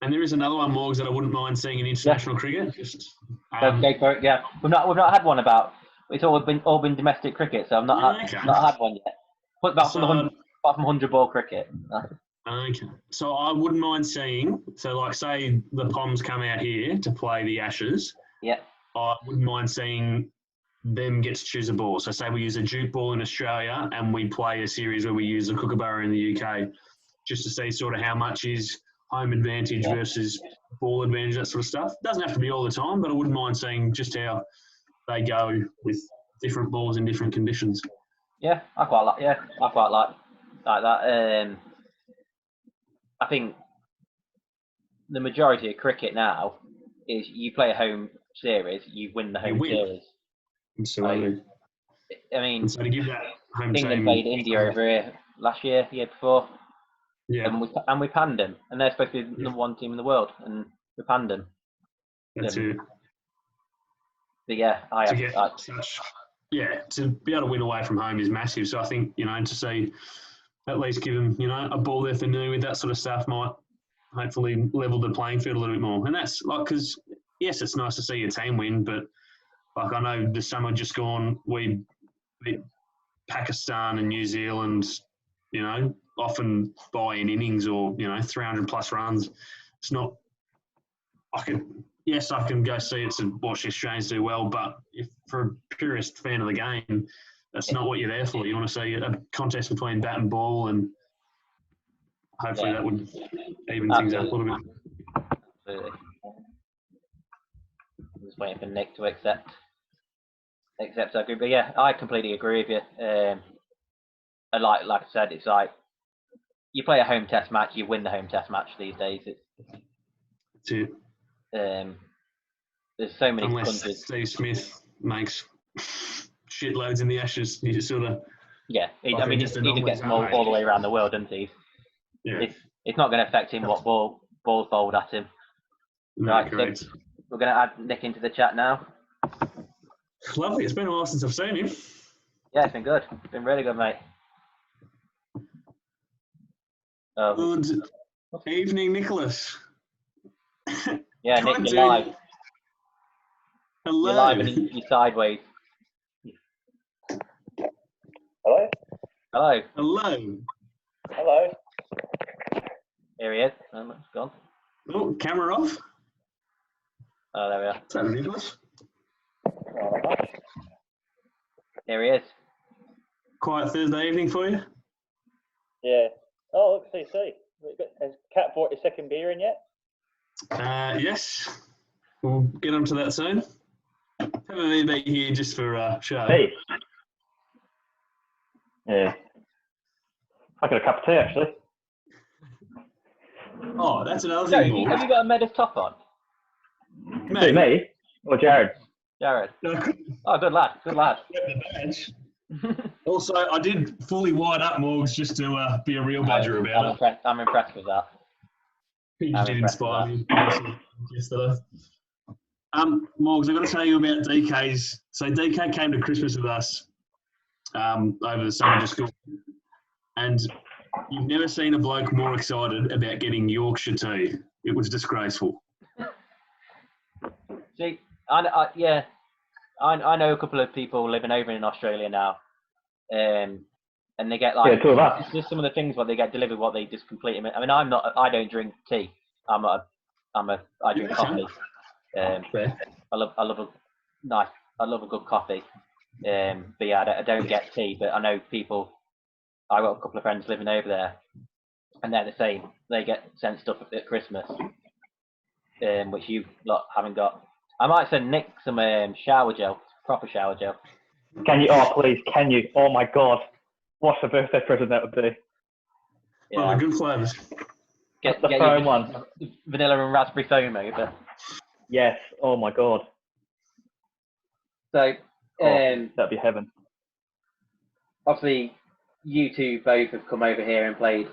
And there is another one, Morgs, that I wouldn't mind seeing in international cricket. Just go for it. Yeah, we've not had one about. It's all been domestic cricket, so I've not had one yet. Apart from 100 ball cricket. Okay, so I wouldn't mind seeing. So, like, say the Poms come out here to play the Ashes. Yeah. I wouldn't mind seeing them get to choose a ball. So, say we use a Duke ball in Australia, and we play a series where we use a Kookaburra in the UK, just to see sort of how much is home advantage versus ball advantage, that sort of stuff. Doesn't have to be all the time, but I wouldn't mind seeing just how they go with different balls in different conditions. Yeah, I quite like that. I think the majority of cricket now is you play a home series, you win the home series. Absolutely. I mean, and so to give that home England team played India over here last year, the year before. Yeah. And we panned them, and they're supposed to be the number one team in the world, and we panned them. That's it. But yeah, to be able to win away from home is massive. So I think, to see at least give them, a ball they're familiar with, that sort of stuff might hopefully level the playing field a little bit more. And that's like, because yes, it's nice to see your team win, but like I know the summer just gone, we beat Pakistan and New Zealand, often by in innings or 300 plus runs. It's not. I can go see it to watch the Australians do well, but if for a purist fan of the game, that's not what you're there for. You want to see a contest between bat and ball, and hopefully that would even things up a little bit. Absolutely. I'm just waiting for Nick to accept that group. But yeah, I completely agree with you. And like I said, it's like you play a home test match, you win the home test match these days. That's it. There's so many Unless countries. Steve Smith makes shitloads in the Ashes, you just sort of. Yeah, he just gets them all the way around the world, doesn't he? Yeah. It's not going to affect him what balls bowled at him. No, right, correct. So we're going to add Nick into the chat now. Lovely. It's been a while since I've seen him. Yeah, it's been good. It's been really good, mate. Good evening, Nicholas. Yeah, Nick, you're live. Hello. You're live and you're sideways. Hello? Hello. Hello. Hello. Here he is. It's gone. Oh, camera off. Oh, there we are. Is that Nicholas? Here he is. Quiet Thursday evening for you? Yeah. Oh, look, CC. Has Cat bought his second beer in yet? Yes. We'll get onto that soon. Have a VB here just for show. Hey. Yeah. I got a cup of tea, actually. Oh, that's another So, thing. have you got a Meadows top on? Mate. Me? Or Jared? Jared. No, I couldn't Oh, good lad. Good lad. get the badge. Also, I did fully wide up Morgs just to be a real badger about it. I'm impressed with that. He did inspire me yesterday. Morgs, I've got to tell you about DK's. So DK came to Christmas with us over the summer just gone. And you've never seen a bloke more excited about getting Yorkshire tea. It was disgraceful. See, I know a couple of people living over in Australia now, and they get like two of us. Just some of the things what they get delivered, what they just completely. I mean, I don't drink tea. I'm not I drink coffee. Fair. I love a good coffee. But yeah, I don't get tea. But I know people. I got a couple of friends living over there, and they're the same. They get sent stuff at Christmas, which you lot haven't got. I might send Nick some shower gel, proper shower gel. Can you? Oh, please, can you? Oh my God, what a birthday present that would be. Oh, Yeah, good flavours. get The your foam one. vanilla and raspberry foam over. Yes. Oh my God. So, That'd be heaven. obviously, you two both have come over here and played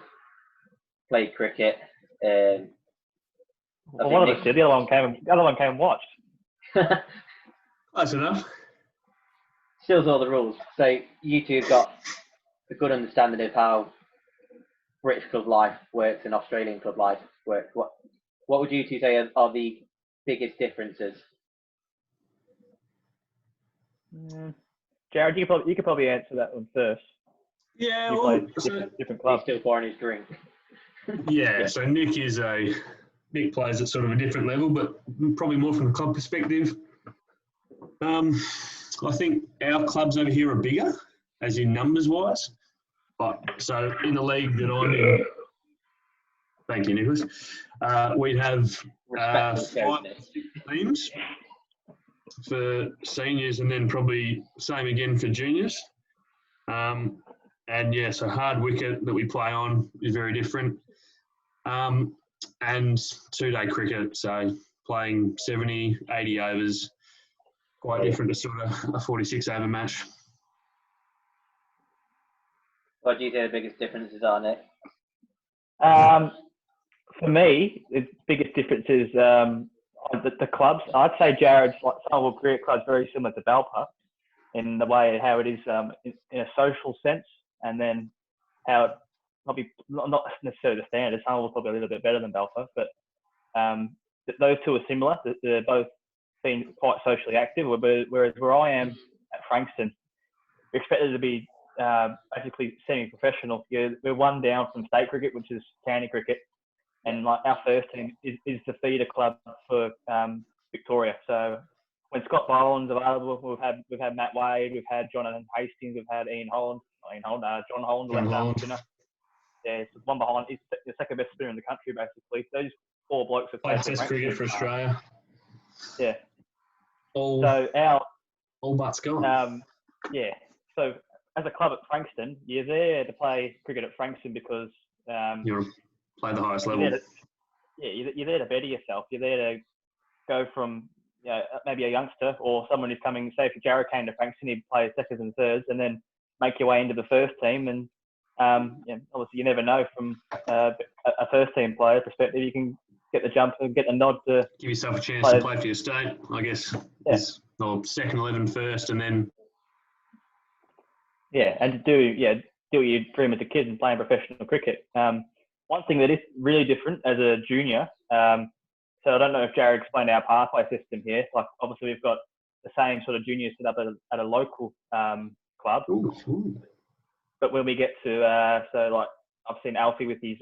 cricket. Well, one of us did. The other one came. The other one came and watched. Close enough. Stills all the rules. So you two have got a good understanding of how British club life works and Australian club life works. What would you two say are the biggest differences? Jared, you could probably answer that one first. Yeah, You well, play different He's clubs. still pouring his drink. yeah, so Nick plays at sort of a different level, but probably more from the club perspective. I think our clubs over here are bigger, as in numbers wise. But so in the league that I'm in, thank you, Nicholas. We'd have Respectful 5 teams for seniors, and then probably same again for juniors. And yeah, so hard wicket that we play on is very different. And 2-day cricket, so playing 70, 80 overs, quite different to sort of a 46 over match. What do you think the biggest differences are, Nick? For me, the biggest difference is the clubs. I'd say Jared's like Sunwolf Cricket Club's very similar to Balpa in the way how it is in a social sense, and then how it probably not necessarily the standard. Sunwolf's probably a little bit better than Balpa, but those two are similar. They're both being quite socially active, whereas where I am at Frankston, we're expected to be basically semi-professional. We're one down from state cricket, which is county cricket, and like our first team is the feeder club for Victoria. So when Scott Boland's available, we've had Matt Wade, we've had Jonathan Hastings, we've had John Holland, left arm spinner. Yeah, it's one behind. He's the second best spinner in the country, basically. Those 4 blokes have Played played Test cricket for Australia. Yeah. All butts gone. Yeah. So as a club at Frankston, you're there to play cricket at Frankston because You play the highest level. you're there to better yourself. You're there to go from maybe a youngster or someone who's coming. Say if Jared came to Frankston, he'd play seconds and thirds, and then make your way into the first team. And obviously, you never know from a first team player perspective. You can get the jump and get the nod to give yourself a chance to play for your state, I guess. Yeah. Or second 11 first, and then and to do what you dream as a kid and playing professional cricket. One thing that is really different as a junior. So I don't know if Jared explained our pathway system here. Like obviously we've got the same sort of juniors set up at a local club. Ooh. But when we get to so like I've seen Alfie with his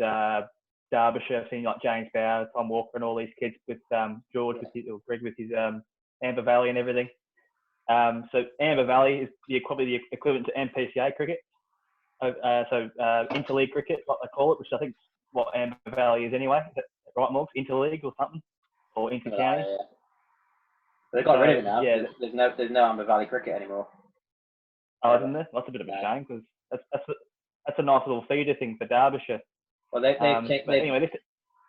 Derbyshire, I've seen like James Bauer, Tom Walker, and all these kids with George with his, or Greg with his Amber Valley and everything. So Amber Valley is probably the equivalent to MPCA cricket. So interleague cricket, what they call it, which I think is what Amber Valley is anyway. Is that right, Morgs? Interleague or something, or inter-county? Yeah. They got rid of it now. Yeah. There's no Amber Valley cricket anymore. Oh, isn't there? That's a bit of a shame because that's a nice little feeder thing for Derbyshire. Well,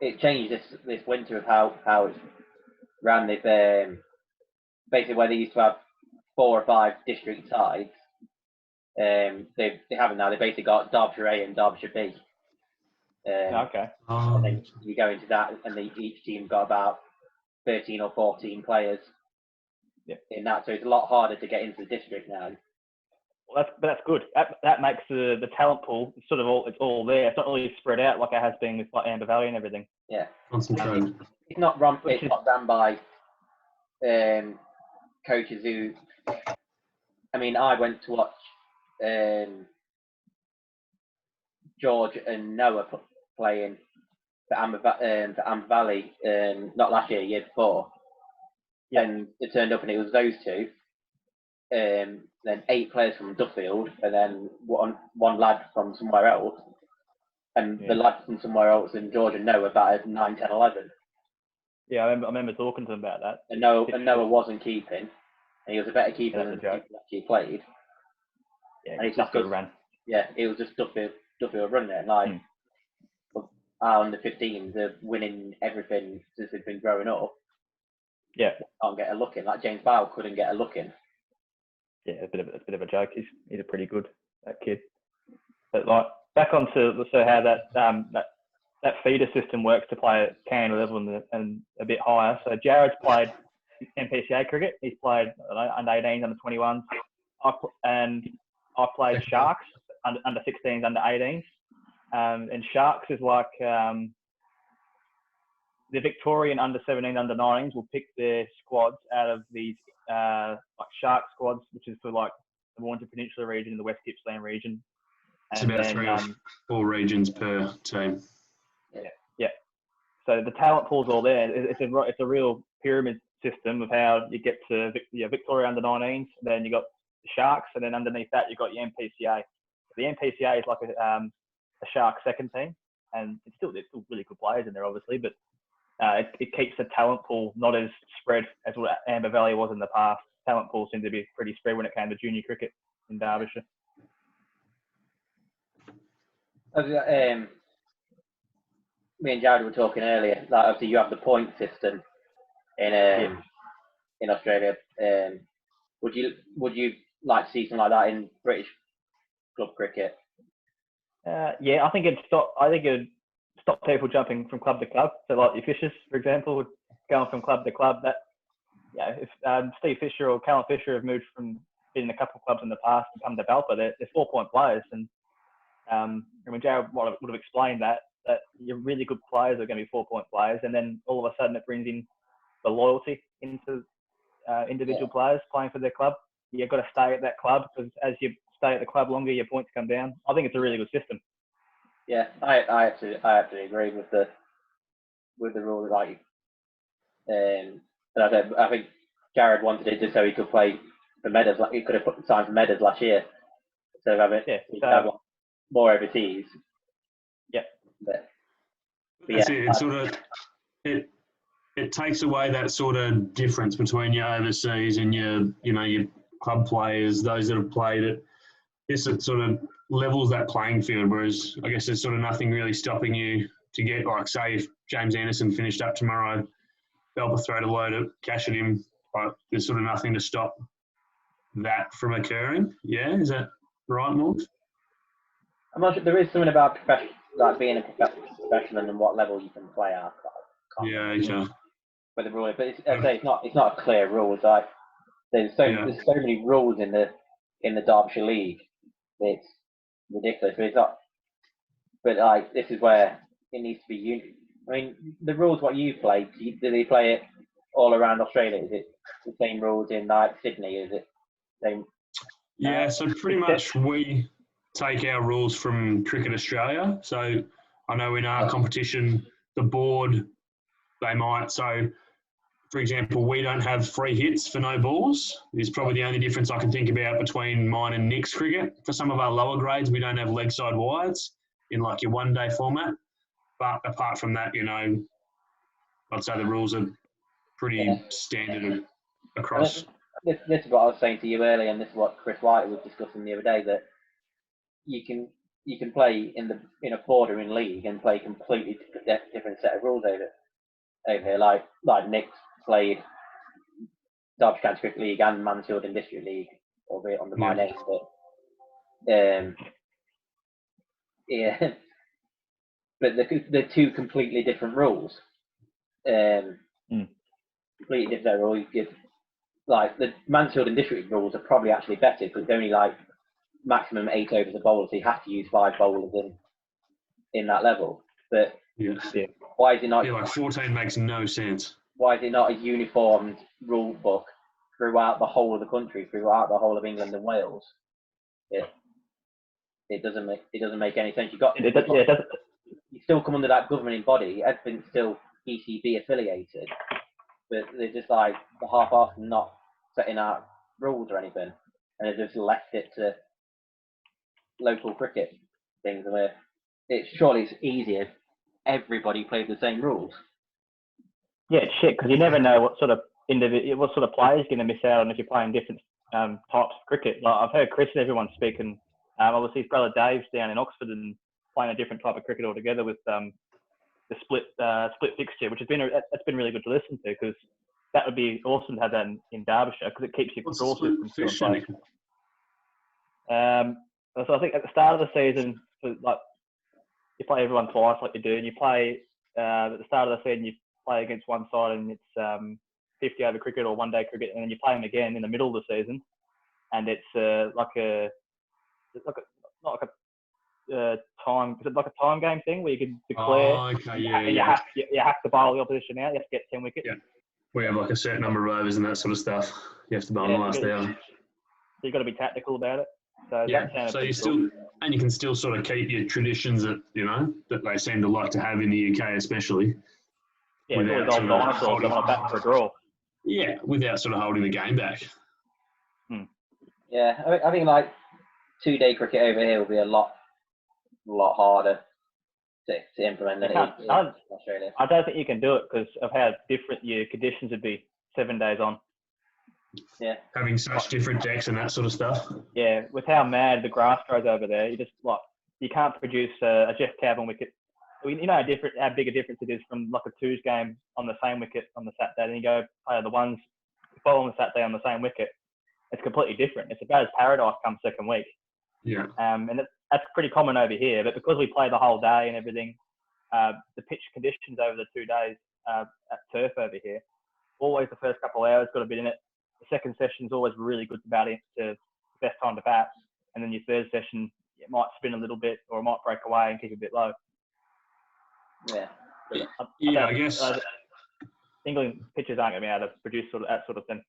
it changed this winter of how it's ran. They've basically where they used to have 4 or 5 district sides. They haven't now. They basically got Derbyshire A and Derbyshire B. Okay. And then you go into that, and each team got about 13 or 14 players in that. So it's a lot harder to get into the district now. Well, that's good. That makes the talent pool sort of all there. It's not really spread out like it has been with like Amber Valley and everything. Yeah. Concentrated. It's not run by coaches who. I mean, I went to watch George and Noah playing for Amber Valley, not last year, year before. Yeah. And it turned up and it was those two. Then 8 players from Duffield, and then one lad from somewhere else. And the lad from somewhere else in Georgia, Noah, batted 9, 10, 11. Yeah, I remember talking to him about that. And Noah wasn't keeping, and he was a better keeper than he actually played. Yeah, and it's just just ran. Yeah, it was just Duffield running it. Like our under 15s are winning everything since they've been growing up. Yeah, can't get a look in. Like James Bow couldn't get a look in. Yeah, it's a bit of a joke. He's a pretty good that kid. But like back onto how that feeder system works to play at Canada level and a bit higher. So Jared's played NPCA cricket. He's played under 18s, under 21s, and I played Sharks under 16s, under 18s. And Sharks is like the Victorian under 17s, under 19s will pick their squads out of these like Shark squads, which is for like the Warrington Peninsula region and the West Gippsland region. It's about 3 or 4 regions per team. Yeah. So the talent pool's all there. It's a real pyramid system of how you get to Victoria under 19s. Then you got the Sharks, and then underneath that you got your NPCA. The NPCA is like a Shark second team, and it's still really good players in there, obviously, but it keeps the talent pool not as spread as what Amber Valley was in the past. Talent pool seemed to be pretty spread when it came to junior cricket in Derbyshire. Me and Jared were talking earlier. Like obviously, you have the point system in Australia. Would you like to see something like that in British club cricket? Yeah, I think it'd stop people jumping from club to club. So like your Fishers, for example, would going from club to club. That if Steve Fisher or Callum Fisher have moved from being in a couple of clubs in the past and come to Balpa, they're 4-point players. And when Jared would have explained that your really good players are going to be 4-point players, and then all of a sudden it brings in the loyalty into individual players playing for their club. You've got to stay at that club because as you stay at the club longer, your points come down. I think it's a really good system. Yeah, I absolutely agree with the rule. Like, I think Jared wanted it just so he could play for Meadows. Like he could have put signed for Meadows last year, so have more overseas. Yeah, but that's it. It's sort of it takes away that sort of difference between your overseas and your club players, those that have played it. It sort of levels that playing field, whereas I guess there's sort of nothing really stopping you to get, like, say, if James Anderson finished up tomorrow, Belper throwed a load of cash at him, like, there's sort of nothing to stop that from occurring. Yeah, is that right, Morgs? I'm not sure. There is something about being a professional and what level you can play at. Yeah, okay. But the rule, but it's not a clear rule. Like there's so many rules in the Derbyshire League. It's ridiculous. But it's not. But like this is where it needs to be. I mean, the rules what you play. Do they play it all around Australia? Is it the same rules in like Sydney? Is it same? Yeah, so pretty much we take our rules from Cricket Australia. So I know in our competition, the board, they might. So, for example, we don't have free hits for no balls. It's probably the only difference I can think about between mine and Nick's cricket. For some of our lower grades, we don't have leg side wides in like your one-day format. But apart from that, I'd say the rules are pretty standard across. This is what I was saying to you earlier, and this is what Chris White was discussing the other day, that you can play in a bordering league and play completely different set of rules over here. Like Nick's played Derbyshire County Cricket League and Mansfield and District League, albeit on the minor end, but they're two completely different rules. Completely different rules. Like the Mansfield and District rules are probably actually better because it's only like maximum 8 overs a bowler, so you have to use 5 bowlers in that level. But why is it not? Yeah, like 14 makes no sense. Why is it not a uniformed rule book throughout the whole of the country, throughout the whole of England and Wales? It doesn't make any sense. You still come under that governing body. Everything's still ECB affiliated, but they're just like the half-assed not setting out rules or anything, and they've just left it to local cricket things. Where surely it's easier if everybody plays the same rules. Yeah, it's shit because you never know what sort of players you're going to miss out on if you're playing different types of cricket. Like I've heard Chris and everyone speaking. Obviously, his brother Dave's down in Oxford and playing a different type of cricket altogether with the split fixture, which has been that's been really good to listen to because that would be awesome to have that in Derbyshire because it keeps your draw system still in place. So I think at the start of the season, like you play everyone twice, like you do, and you play at the start of the season you play against one side and it's 50 over cricket or 1 day cricket, and then you play them again in the middle of the season, and it's not like a time game thing where you can declare. Oh, okay, you have to bowl the opposition out. You have to get 10 wickets. Yeah, we have like a certain number of overs and that sort of stuff. You have to bowl in the last hour. So you've got to be tactical about it. So yeah, so you still, and you can still sort of keep your traditions that that they seem to like to have in the UK, especially. Yeah, without old dinosaurs that want to bat for a draw. Yeah, without sort of holding the game back. Yeah, I think like 2 day cricket over here will be a lot harder to implement than it is in Australia. I don't think you can do it because of how different your conditions would be 7 days on. Yeah. Having such different decks and that sort of stuff. Yeah, with how mad the grass grows over there, you can't produce a Jeff Cavin wicket. You know how big a difference it is from like a twos game on the same wicket on the Saturday, and you go play the ones following the Saturday on the same wicket. It's completely different. It's about as paradise come second week. Yeah. And that's pretty common over here. But because we play the whole day and everything, the pitch conditions over the 2 days at turf over here, always the first couple of hours got a bit in it. The second session is always really good to bat in, to the best time to bat. And then your third session, it might spin a little bit or it might break away and keep a bit low. Yeah. I guess England pitchers aren't going to be able to produce that sort of thing.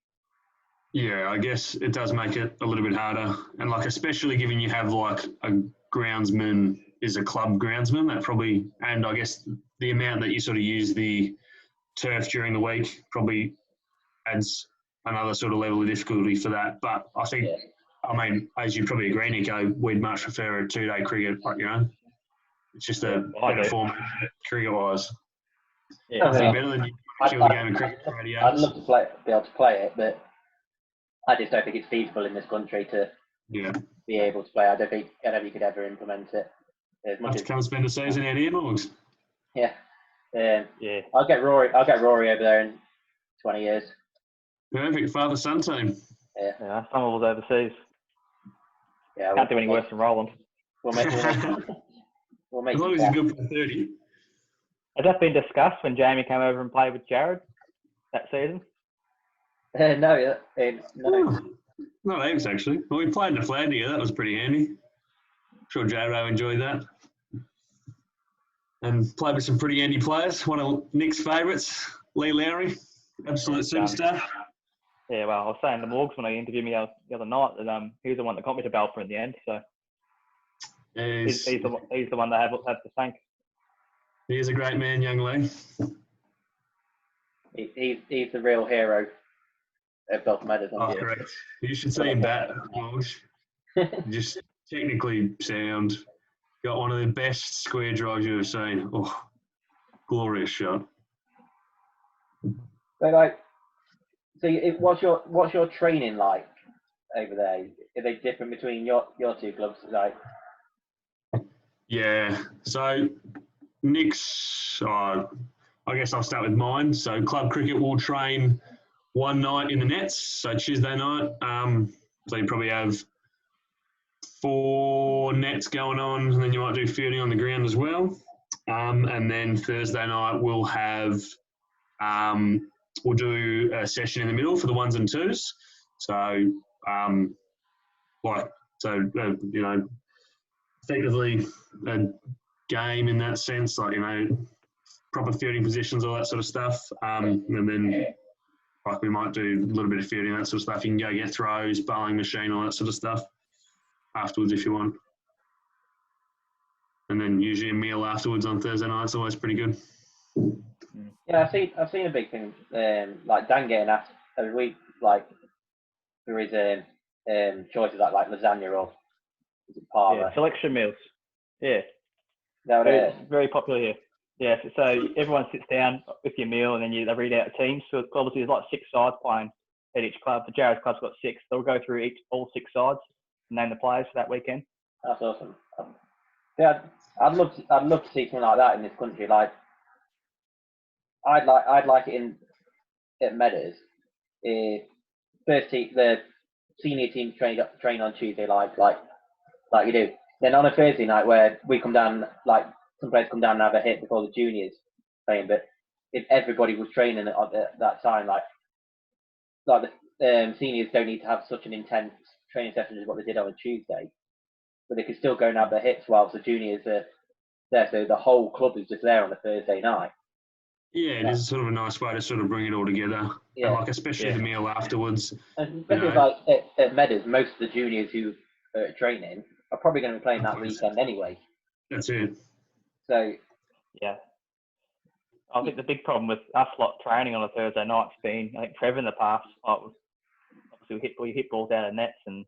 Yeah, I guess it does make it a little bit harder. And like, especially given you have like a groundsman is a club groundsman, that probably, and I guess the amount that you sort of use the turf during the week probably adds another sort of level of difficulty for that. But I think, I mean, as you probably agree, Nico, we'd much prefer a 2 day cricket, it's just a better format cricket-wise. Yeah, nothing better than you kill the game of cricket for 80 I'd love to be able to play it, but I just don't think it's feasible in this country to be able to play. I don't think you could ever implement it. As much have to come spend a season out here, Morgs. Yeah. Yeah. I'll get Rory over there in 20 years. Perfect father-son team. Yeah, some of us overseas. Yeah, Can't do any worse than Roland. We'll make as long as he's good for 30. Has that been discussed when Jamie came over and played with Jared that season? No. Not heaps, actually. Well, we played in a flag together. That was pretty handy. I'm sure Jado enjoyed that. And played with some pretty handy players. One of Nick's favourites, Lee Lowry, absolute superstar. Yeah, well, I was saying to Morgs when he interviewed me the other night that he was the one that got me to Balfour in the end. So he's the one that have to thank. He is a great man, young Lee. He's the real hero of Balfour Meadows. Correct. You should see him bat, Morgs. Just technically sound. Got one of the best square drives you've ever seen. Oh, glorious shot. So what's your training like over there? Are they different between your two clubs? Yeah. So Nick's, I guess I'll start with mine. So club cricket will train one night in the nets. So Tuesday night. So you probably have 4 nets going on, and then you might do fielding on the ground as well. And then Thursday night we'll have we'll do a session in the middle for the 1s and 2s. So effectively a game in that sense, proper fielding positions, all that sort of stuff. And then we might do a little bit of fielding, that sort of stuff. You can go get throws, bowling machine, all that sort of stuff afterwards if you want. and then usually a meal afterwards on Thursday night is always pretty good. Yeah, I've seen a big thing. Like Dan getting asked every week, like there is choices like lasagna or is it parva? Yeah, selection meals. Yeah, That would, very, very popular here. Yeah, so everyone sits down with your meal and then they read out a team. So obviously there's like 6 sides playing at each club. The Jared's club's got 6. They'll go through all 6 sides and name the players for that weekend. That's awesome. Yeah, I'd love to see something like that in this country. Like, I'd like it in at Meadows. The senior team train on Tuesday, like you do. Then on a Thursday night where we come down, like some players come down and have a hit before the juniors playing. But if everybody was training at that time, like the seniors don't need to have such an intense training session as what they did on a Tuesday, but they could still go and have their hits whilst the juniors are there. So the whole club is just there on a Thursday night. Yeah, it is sort of a nice way to sort of bring it all together. Yeah. And like especially the meal afterwards. And especially like at Meadows, most of the juniors who are training are probably going to be playing that weekend anyway. That's it. So yeah, I think the big problem with us lot training on a Thursday night's been, I think Trevor in the past, obviously we hit balls out of nets and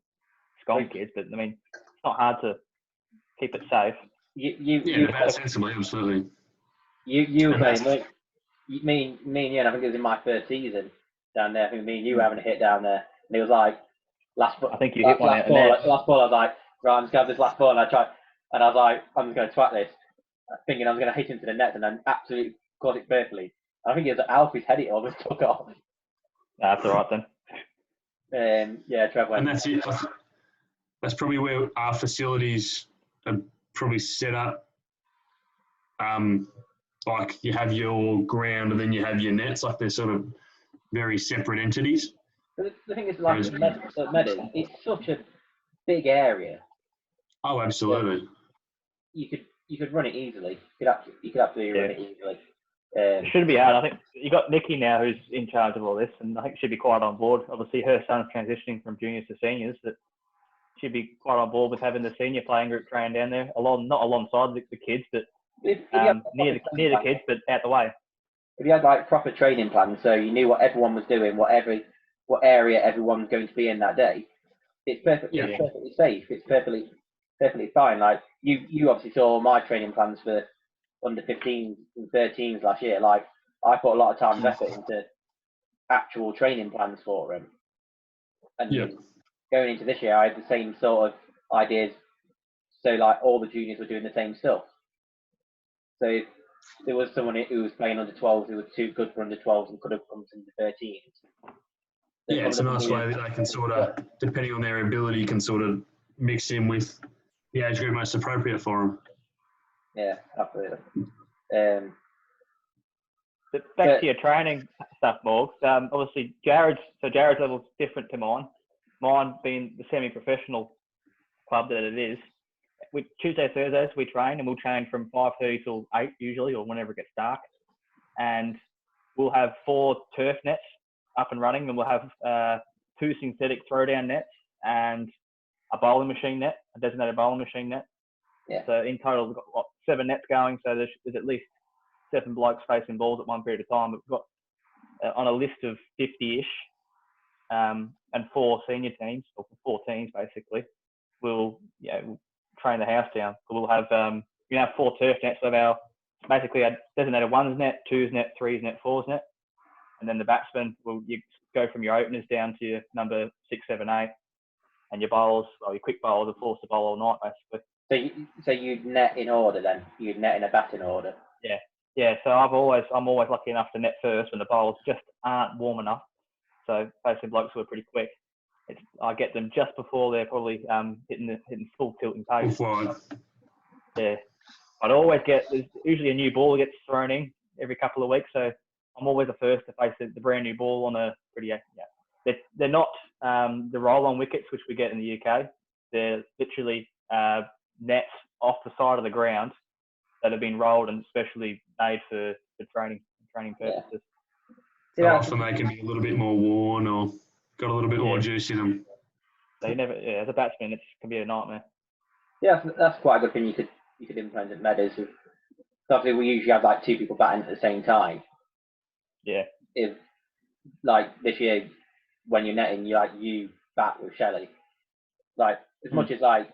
scone kids, but I mean it's not hard to keep it safe. Sensibly, absolutely. You playing me and you, and I think it was in my first season down there. I think me and you were having a hit down there, and it was like I think you hit one out of net. Last ball, I was like, right, I'm just gonna have this last ball, and I tried, and I was like, I'm just gonna twat this, thinking I was gonna hit into the net, and then absolutely caught it perfectly. I think it was Alfie's head it almost took off. That's all right then. Yeah, Trev went. And that's it. That's probably where our facilities are probably set up. Like you have your ground and then you have your nets, like they're sort of very separate entities. But the thing is, like at Meadows, it's such a big area. Oh, absolutely. You could run it easily. You could absolutely run it easily. It shouldn't be hard. I think you got Nikki now who's in charge of all this, and I think she'd be quite on board. Obviously, her son's transitioning from juniors to seniors, but she'd be quite on board with having the senior playing group train down there, not alongside the kids, but near the kids, but out the way. If you had like proper training plans, so you knew what everyone was doing, what area everyone was going to be in that day, it's perfectly safe. It's perfectly fine. Like you obviously saw my training plans for under 15s and 13s last year. Like I put a lot of time and effort into actual training plans for them. And going into this year, I had the same sort of ideas. So like all the juniors were doing the same stuff. So if there was someone who was playing under 12s who was too good for under 12s and could have come to the 13s. Yeah, it's a nice way that they can sort of, depending on their ability, can sort of mix in with the age group most appropriate for them. Yeah, absolutely. But back to your training stuff, Morgs. Obviously, Jared's level's different to mine. Mine being the semi-professional club that it is. With Tuesday, Thursdays, we train, and we'll train from 5:30 till 8 usually, or whenever it gets dark. And we'll have 4 turf nets up and running, and we'll have 2 synthetic throwdown nets and a bowling machine net, a designated bowling machine net. Yeah. So in total, we've got 7 nets going. So there's at least 7 blokes facing balls at one period of time. We've got on a list of 50-ish, and 4 senior teams, or 4 teams basically. We'll train the house down. We'll have 4 turf nets of our basically our designated 1s net, 2s net, 3s net, 4s net, and then the batsman you go from your openers down to your number 6, 7, 8, and your bowlers, your quick bowlers are forced to bowl all night basically. So you'd net in order then? You'd net in a batting order? Yeah. So I'm always lucky enough to net first when the bowls just aren't warm enough. So facing blokes who are pretty quick, I get them just before they're probably hitting full tilting pace. Yeah. There's usually a new ball that gets thrown in every couple of weeks, so I'm always the first to face the brand new ball on a pretty They're not the roll-on wickets which we get in the UK. They're literally nets off the side of the ground that have been rolled and specially made for training purposes. So often they can be a little bit more worn or got a little bit more juice in them. As a batsman, it can be a nightmare. Yeah, that's quite a good thing. You could you could implement at Meadows. So obviously, we usually have like 2 people batting at the same time. Yeah. If like this year, when you're netting, you bat with Shelley. Like as much as like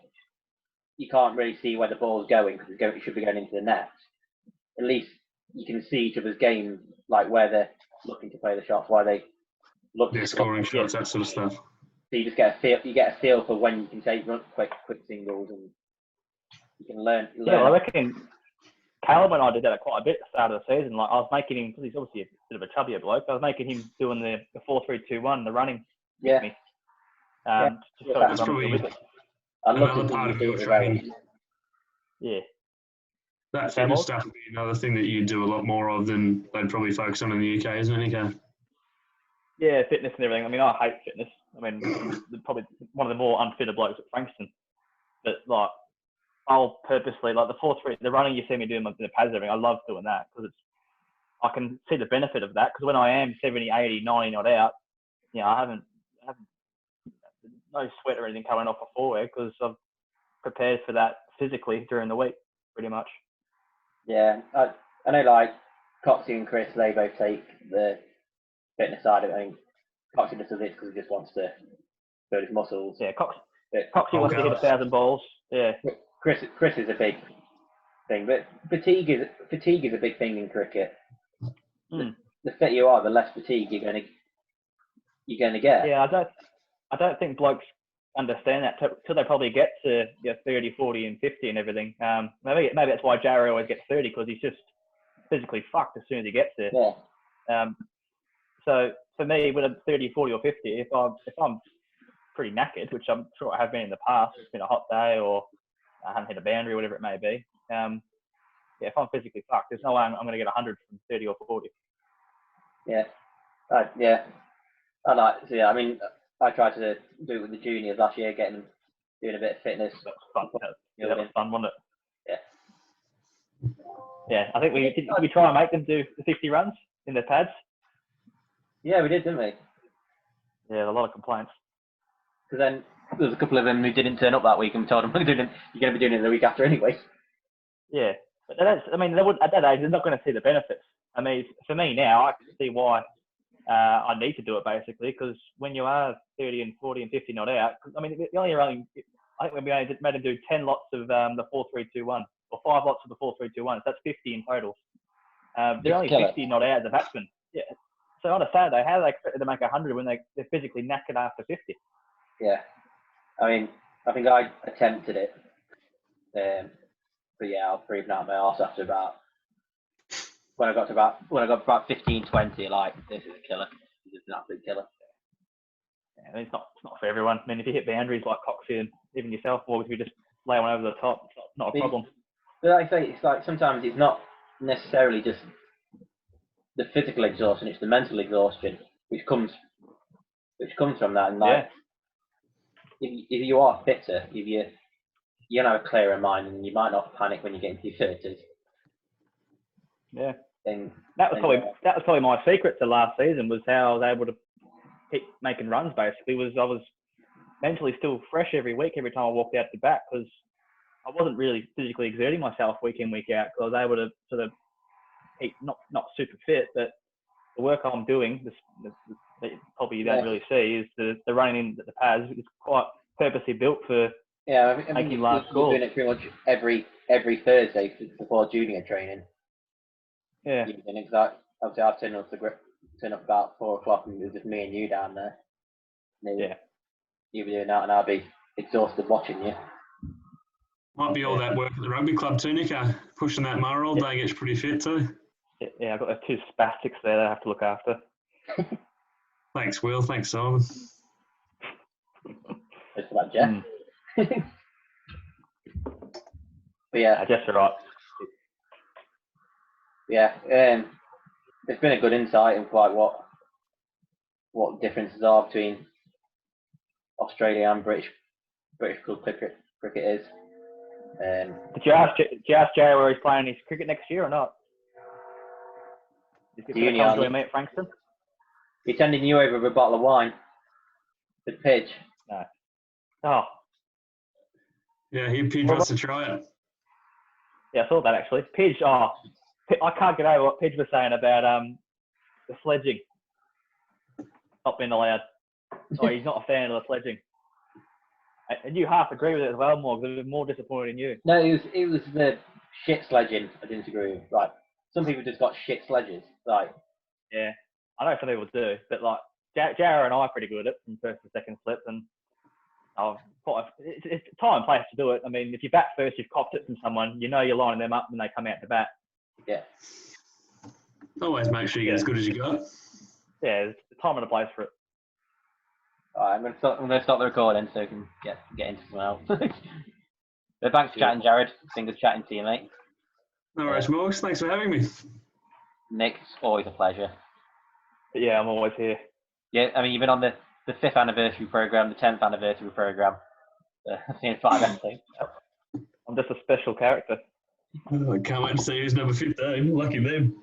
you can't really see where the ball's going because it should be going into the net. At least you can see each other's game, like where they're looking to play the shots, why they look. Yeah, scoring shots, that sort of stuff. So you just get a feel. You get a feel for when you can take quick singles, and you can learn. Yeah, well, I reckon Caleb and I did that quite a bit at the start of the season. Like I was making him, because he's obviously a bit of a chubbier bloke. I was making him doing the 4-3-2-1, the running. Yeah. With me. Just so That's probably another part of your training. Yeah. That fitness stuff would be another thing that you do a lot more of than they'd probably focus on in the UK, isn't it, Nico? Yeah, fitness and everything. I mean, I hate fitness. I mean, probably one of the more unfitter blokes at Frankston. But like, I'll purposely like the running you see me doing in the pads and everything. I love doing that because I can see the benefit of that. Because when I am 70, 80, 90 not out, I haven't no sweat or anything coming off before because I've prepared for that physically during the week, pretty much. Yeah, I know like Coxie and Chris, they both take the fitness side of it. I mean, Coxie just does it because he just wants to build his muscles. Yeah, Coxie wants to hit 1,000 balls. Yeah. Chris is a big thing, but fatigue is a big thing in cricket. The fitter you are, the less fatigue you're gonna get. Yeah, I don't think blokes understand that till they probably get to 30, 40, and 50 and everything. Maybe that's why Jarry always gets 30 because he's just physically fucked as soon as he gets there. Yeah. So for me, when I'm 30, 40, or 50, if I'm pretty knackered, which I'm sure I have been in the past, it's been a hot day or I haven't hit a boundary or whatever it may be. If I'm physically fucked, there's no way I'm going to get 100 from 30 or 40. Yeah. Yeah. I mean, I tried to do it with the juniors last year, doing a bit of fitness. That was fun. That was fun, wasn't it? Yeah. Yeah, I think we try and make them do the 50 runs in their pads. Yeah, we did, didn't we? Yeah, a lot of complaints. Because then there was a couple of them who didn't turn up that week, and we told them you're going to be doing it the week after anyway. Yeah, but they would at that age. They're not going to see the benefits. I mean, for me now, I can see why I need to do it basically. Because when you are 30 and 40 and 50 not out, I mean, I think we only made them do 10 lots of the 4-3-2-1 or 5 lots of the 4-3-2-1. So that's 50 in total. They're only 50 not out as a batsman. Yeah. So on a Saturday, how are they expected to make 100 when they're physically knackered after 50? Yeah, I mean, I think I attempted it, but yeah, I was breathing out my arse after when I got about 15, 20, like this is a killer. This is an absolute killer. Yeah, it's not for everyone. I mean, if you hit boundaries like Coxie and even yourself, or if you just lay one over the top, it's not a problem. But like I say, it's like sometimes it's not necessarily just the physical exhaustion; it's the mental exhaustion which comes from that. And like, if you are fitter, if you have a clearer mind, and you might not panic when you get into your 30s. Yeah. That was probably my secret to last season was how I was able to keep making runs. Basically, I was mentally still fresh every week, every time I walked out to bat, because I wasn't really physically exerting myself week in, week out. Because I was able to sort of keep not super fit, but the work I'm doing, that probably you don't really see, is the running in the pads. It's quite purposely built for making large scores. You're doing it pretty much every Thursday before junior training. Yeah. Obviously, I've turned up about 4 o'clock, and it was just me and you down there. You'll be doing that, and I'll be exhausted watching you. Might be all that work at the rugby club too, Nico. Pushing that mower all day gets pretty fit too. Yeah, I've got 2 spastics there that I have to look after. Thanks, Will. Thanks, Simon. Just about Jeff. But yeah, Jeff's all right. Yeah, it's been a good insight into like what differences are between Australia and British club cricket is. Did you ask Jay where he's playing his cricket next year or not? Is he going to come join me at Frankston? He's sending you over with a bottle of wine. The pitch. No. Oh. Yeah, he wants to try it. Yeah, I saw that actually. Pidge, I can't get over what Pidge was saying about the sledging not being allowed. Oh, he's not a fan of the sledging. And you half agree with it as well, Morg. They're more disappointed in you. No, it was the shit sledging I didn't agree with. Like, some people just got shit sledges. Like, yeah, I know some people do, but like Jara and I are pretty good at it from first to second slip, and it's time and place to do it. I mean, if you bat first, you've copped it from someone. You know you're lining them up when they come out to bat. yeah. Always make sure you get as good as you got. Yeah, there's a time and a place for it. All right, I'm gonna stop the recording so we can get into something else. But thanks for chatting, Jared. It's been good chatting to you, mate. No worries, Morgs. Thanks for having me. Nick, it's always a pleasure. But yeah, I'm always here. Yeah, I mean, you've been on the 5th anniversary program, the 10th anniversary program. I've seen 5 episodes. I'm just a special character. I can't wait to see who's number 15. Lucky them.